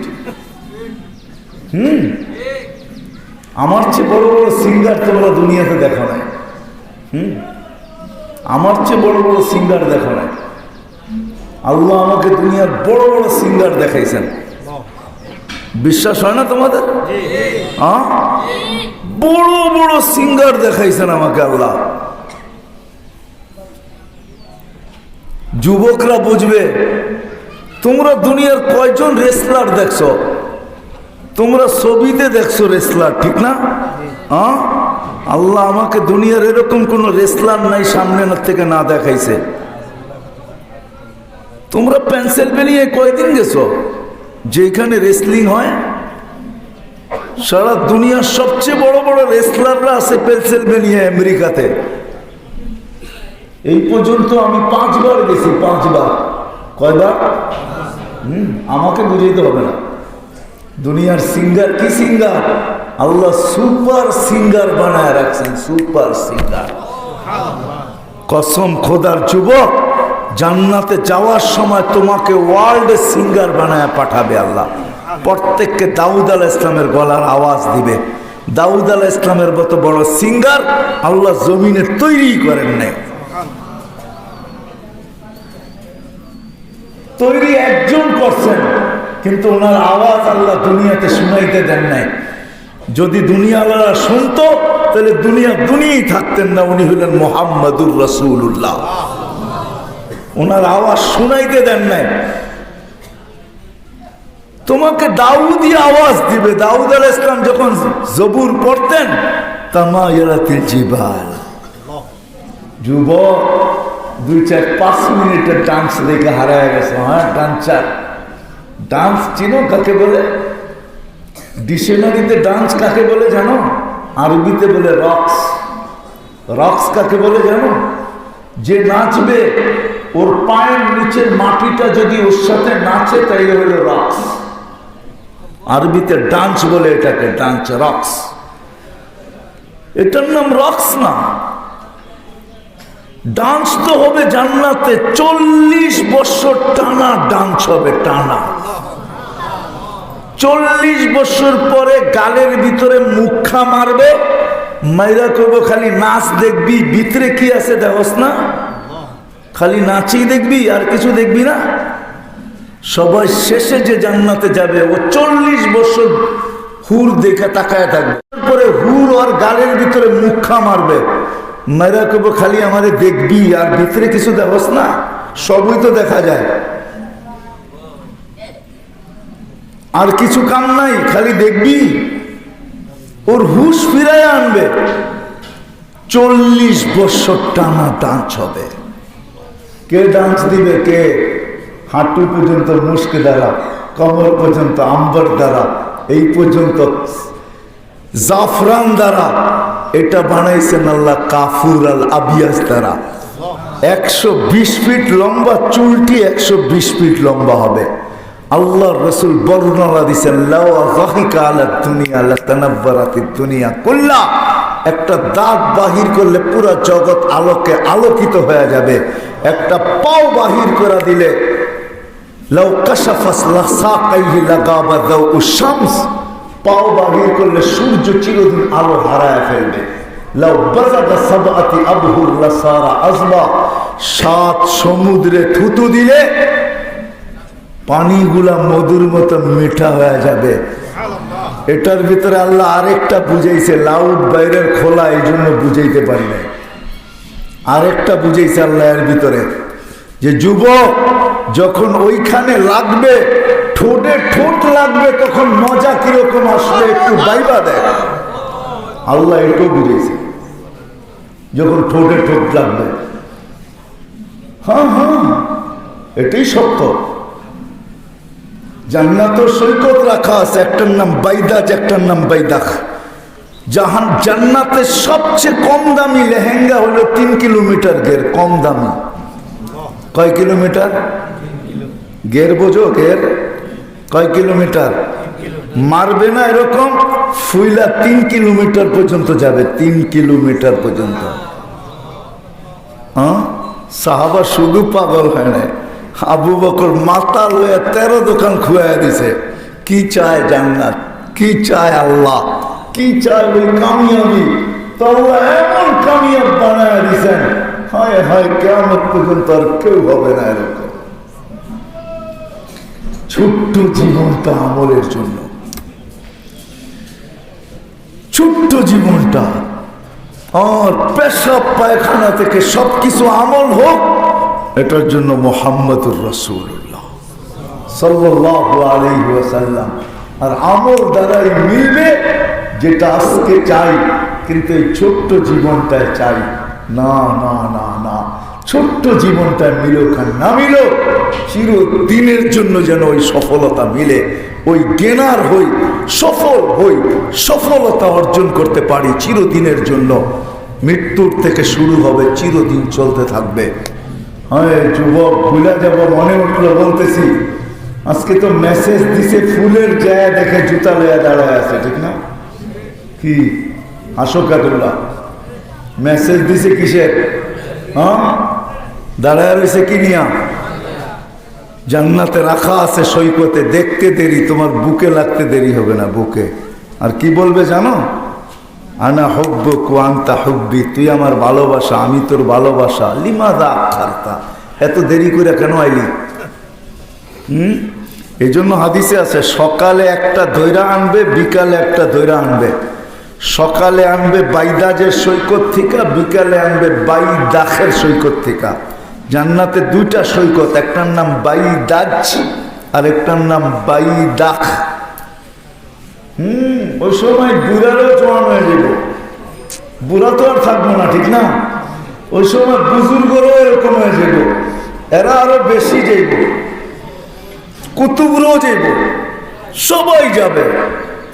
আমার চেয়ে বড় বড় সিঙ্গার তোমরা দুনিয়াতে দেখো নাই। আমার চেয়ে বড় বড় সিঙ্গার দেখো নাই। আল্লাহ আমাকে দুনিয়ার বড় বড় সিঙ্গার দেখাইছেন। বিশ্বাস হয় না তোমাদের? বড় বড় সিঙ্গার দেখাইছেন আমাকে আল্লাহ। যুবকরা বুঝবে। তোমরা দুনিয়ার কয়জন রেসলার দেখছো? তোমরা ছবিতে দেখছো রেসলার, ঠিক না? আল্লাহ আমাকে দুনিয়ার এরকম কোন রেসলার নাই সামনে থেকে না দেখাইছে। তোমরা পেনসিলভেনিয়ায় কয়দিন গেছো যেখানে রেসলিং হয়? সারা দুনিয়ার সবচেয়ে বড় বড় রেসলাররা আছে পেনসিলভেনিয়া, আমেরিকাতে। এই পর্যন্ত আমি 5 বার গেছি, 5 বার। কয়বার? আমাকে বুঝাইতে হবে না। দুনিয়ার সিঙ্গার কি সিঙ্গার? আল্লাহ সুপার সিঙ্গার বানায় রাখছেন, সুপার সিঙ্গার। কসম খোদার যুবক, জান্নাতে যাওয়ার সময় তোমাকে ওয়ার্ল্ড সিঙ্গার বানায় পাঠাবে আল্লাহ। প্রত্যেককে দাউদ আলাইহিস ইসলামের গলার আওয়াজ দিবে। দাউদ আলাইহিস ইসলামের মতো বড় সিঙ্গার আল্লাহ জমিনে তৈরি করেন নাই। তৈরি একজন করছেন, কিন্তু ওনার আওয়াজ আল্লাহ দুনিয়াতে শুনাইতে দেন নাই। যদি দুনিয়াওয়ালা শুনতো তাহলে দুনিয়ায় থাকতেন না। উনি হলেন মুহাম্মাদুর রাসূলুল্লাহ। ওনার আওয়াজ শুনাইতে দেন নাই। তোমাকে দাউদি আওয়াজ দিবে। দাউদ আলাইহিস সালাম যখন জবুর পড়তেন, তামায়াতিল জিবাল। যুবক 2-4-5 মিনিটের ডান্স দেখে হারায় গেছে। ডান্সার। ডান্স চিনো কাকে বলে? ডিকশনারিতে ডান্স কাকে বলে জানো? আরবিতে বলে রক্স। রক্স কাকে বলে জানো? যে নাচবে ওর পায়ের নিচের মাটিটা যদি ওর সাথে নাচে তাইলে হলো রক্স। আরবিতে ডান্স বলে এটাকে, ডান্স, রক্স। এটার নাম রক্স না। ডান্স তো হবে জান্নাতে 40 বছর টানা ডান্স হবে, টানা। 40 বছর পরে গালের ভিতরে মুখা মারবে, মাইরা করবো খালি নাচ দেখবি, ভিতরে কি আছে দেখোস না? খালি নাচই দেখবি, আর কিছু দেখবি না। সবাই শেষে যে জান্নাতে যাবে ও 40 বছর হুর দেখে তাকায় থাকবে। তারপরে হুর আর গালের ভিতরে মুখা মারবে, মাইরা করবো খালি আমাদের দেখবি, আর ভিতরে কিছু দেখোস না? সবই তো দেখা যায়, আর কিছু কাম নাই, খালি দেখবি। ওর হুশ ফিরায় আনবে। 40 বছর টানা ডান্স হবে। কে ডান্স দিবে? কে? হাঁটু পর্যন্ত মুস্ক দ্বারা, কমর পর্যন্ত আম্বর দ্বারা, এই পর্যন্ত জাফরান দ্বারা। এটা বানাইছেন আল্লাহ কাফুর আল আবিয়াস দ্বারা। 120 ফিট লম্বা চুলটি 120 ফিট লম্বা হবে। আল্লাহ রসুল বর্ণনা দিচ্ছেন, দুনিয়া কুল্লা। একটা দাঁত বাহির করলে পুরো জগৎ আলোকে আলোকিত হয়ে যাবে। একটা পাও বাহির করে দিলে পাও বাহির করলে সূর্য চিরদিন আলো হারায় ফেলবে। 7 সমুদ্রে থুতু দিলে পানিগুলা মধুর মতো মিঠা হয়ে যাবে। এটার ভিতরে আল্লাহ আরেকটা বুঝাইছে, লাউড বাইরের খোলা, এই জন্য বুঝাইতে পারি না। আরেকটা বুঝাইছে আল্লাহ এর ভিতরে, যে যুবক যখন ওইখানে লাগবে, ঠোঁটে ঠোঁট লাগবে, তখন মজা কিরকম আসলে একটু বাইবা দেয়। আল্লাহ এটাও বুঝাইছে, যখন ঠোঁটে ঠোঁট লাগবে। হ্যাঁ হ্যাঁ, এটাই সত্য। জান্নাতের সৈকত রাখা আছে, একটার নাম বাইদাজ, একটার নাম বাইদাখ। জান্নাতের সবচেয়ে কম দামি লেহেঙ্গা হলো 3 কিলোমিটার গের, কম দামি। কয় কিলোমিটার গের বোঝো? গের কয় কিলোমিটার? মারবে না এরকম ফুইলা 3 কিলোমিটার পর্যন্ত যাবে, 3 কিলোমিটার পর্যন্ত। হ্যাঁ, সাহাবা শুধু পাগল হয় না, আবু বকর মাতাল হয়ে 13 দোকান খুয়াইয়া দিছে। কি চায় জান্নাত, কি চায় আল্লাহ, কি চায় ওই কামিয়াবি, তো আল্লাহ এমন কামিয়াব বানায় দিছেন, হায় হায় কিয়ামত পর্যন্ত আর কেউ হবে না এরকম। ছোট্ট জীবনটা আমলের জন্য, ছোট্ট জীবনটা, আর পেশাব পায়খানা থেকে সবকিছু আমল হোক, এটার জন্য মুহাম্মদুর রাসূলুল্লাহ সাল্লাল্লাহু আলাইহি ওয়াসাল্লাম। আর আমল দ্বারাই মিলবে যেটা আজকে চাই, কিন্তু এই ছোট্ট জীবনটায় চাই না। না না না, ছোট্ট জীবনটা মিলুক আর না মিলুক, চিরদিনের জন্য যেন ওই সফলতা মিলে, ওই গেনার হই, সফল হই, সফলতা অর্জন করতে পারি চিরদিনের জন্য। মৃত্যুর থেকে শুরু হবে, চিরদিন চলতে থাকবে। হ্যাঁ যুবক, ভুলে যাব, মনে উঠলো বলতেছি, আজকে তো মেসেজ দিছে ফুলের জায়গা দেখে জুতা লইয়া দাঁড়ায় আছে, ঠিক না? কি আশোকাতুল্লাহ মেসেজ দিছে কিসের? হ্যাঁ, দাঁড়ায় রয়েছে কি নিয়া? জান্নাতে রাখা আছে সৈকতে, দেখতে দেরি, তোমার বুকে লাগতে দেরি হবে না, বুকে। আর কি বলবে জানো? আনা হুব্বুক ওয়া আনতা হুব্বি, তুই আমার ভালোবাসা, আমি তোর ভালোবাসা। লিমাযা আখারতা, এত দেরি করে কেন আইলি? এই জন্য হাদিসে আছে, সকালে একটা ধৈরা আনবে, বিকালে একটা ধৈরা আনবে। সকালে আনবে বাইদাজের সৈকত থেকে, বিকালে আনবে বাইদাখের সৈকত থেকে। জান্নাতে 2টা সৈকত, একটার নাম বাইদাজ আর একটার নাম বাইদাখ। ওই সময় বুড়ারও জোয়ান হয়ে যাব, বুড়া তো আর থাকবো না, ঠিক না? ওই সময় বুজুর্গরও এরকম হয়ে যাব, এরা আরো বেশি যাইব, কুতুবরাও যাইব, সবাই যাবে,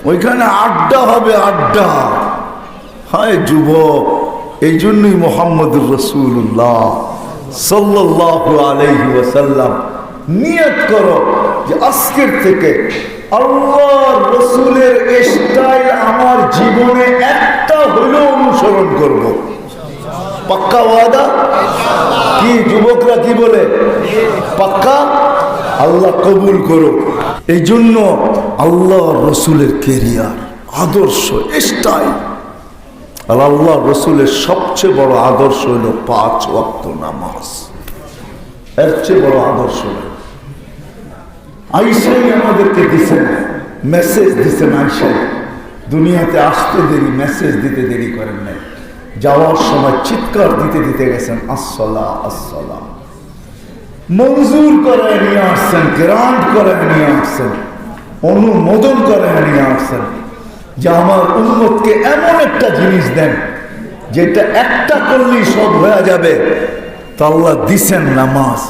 ওইখানে আড্ডা হবে, আড্ডা। হায় যুবক, এই জন্যই মুহাম্মদুর রাসূলুল্লাহ সাল্লাল্লাহু আলাইহি ওয়াসাল্লাম নিয়ত করো যে আজকের থেকে আল্লাহর রাসূলের স্টাইল আমার জীবনে একটা হলেও অনুসরণ করব। পাক্কা ওয়াদা? কি যুবকরা কি বলে? পাক্কা? আল্লাহ কবুল করো। এই জন্য আল্লাহর রাসূলের কেরিয়ার, আদর্শ, স্টাইল, আর আল্লাহ রসুলের সবচেয়ে বড় আদর্শ হলো 5 ওয়াক্ত নামাজ। এর চেয়ে বড় আদর্শ আয়েশাই আমাদেরকে দিচ্ছেন, মেসেজ দিচ্ছেন। আয়েশাই দুনিয়াতে আসতে দেরি, মেসেজ দিতে দেরি করেন নাই, যাওয়ার সময় চিৎকার দিতে দিতে গেছেন, আসসালাহ আসসালাহ। মঞ্জুর করে নিয়ে আসছেন, গ্রান্ট করে নিয়ে আসছেন, অনুমোদন করে নিয়ে আসছেন যে আমার উম্মতকে এমন একটা জিনিস দেন যেটা একটা করলেই সব হয়ে যাবে। তো আল্লাহ দিছেন নামাজ।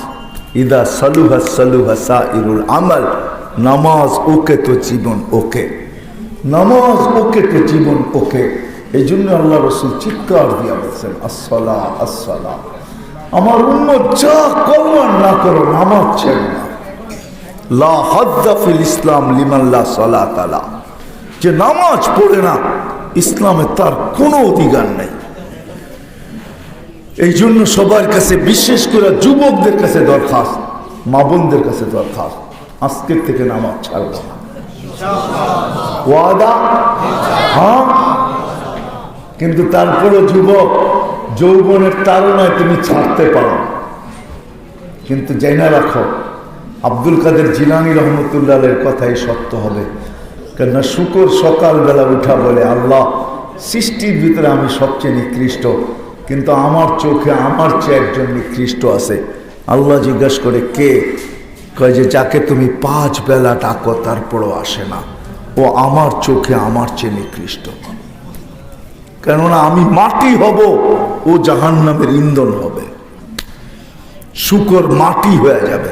ইদা সালুহা সালুহা সাইরুল আমাল, নামাজ ওকে তো জীবন ওকে, নামাজ ওকে তো জীবন ওকে। এই জন্য আল্লাহ রসুল চিৎকার দিয়া বলছেন, আসসালাহ আসসালাহ। আমার উম্মত যা করো না করো, নামাজ ছেড়ে না। লা হাদ্দা ফিল ইসলাম লিমান লা সালাত আলা, যে নামাজ পড়ে না ইসলামে তার কোনো অধিকার নেই। এই জন্য সবার কাছে, বিশেষ করে যুবকদের কাছে দরখাস্ত, মা বোনদের কাছে দরখাস্ত, আজকের থেকে নামাজ ছাড়বো না। ওয়াদা? হ্যাঁ। কিন্তু তারপরে যুবক, যৌবনের তাড়নায় তুমি ছাড়তে পারো, কিন্তু জেনে রাখো আব্দুল কাদের জিলানী রহমতুল্লাহের কথাই সত্য হবে। কেননা শুকর সকালবেলা উঠা বলে, আল্লাহ সৃষ্টির ভিতরে আমি সবচেয়ে নিকৃষ্ট, কিন্তু আমার চোখে আমার চেয়ে একজন নিকৃষ্ট আছে। আল্লাহ জিজ্ঞাসা করে, কে? কয় যে যাকে তুমি 5 বেলা ডাকো তারপরও আসে না, ও আমার চোখে আমার চেয়ে নিকৃষ্ট। কেননা আমি মাটি হব, ও জাহান্নামের ইন্ধন হবে। শুকর মাটি হয়ে যাবে,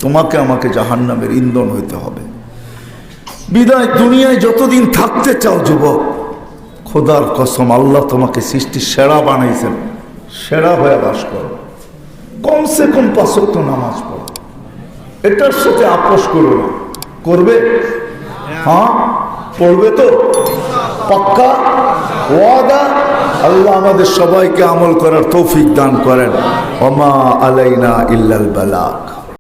তোমাকে আমাকে জাহান্নামের ইন্ধন হইতে হবে। বিদায় দুনিয়ায় যতদিন থাকতে চাও যুবক, খোদার কসম আল্লাহ তোমাকে সৃষ্টি সেরা বানাইছেন, সেরা হয়ে বাস করো। কমসে কম 5 ওয়াক্ত নামাজ পড়ো, এটার সাথে আপোষ করো না। করবে? হ্যাঁ, পড়বে তো? পাক্কা ওয়াদা? আল্লাহ আমাদের সবাইকে আমল করার তৌফিক দান করেন। ওমা আলাইনা ইল্লাল বালাগ।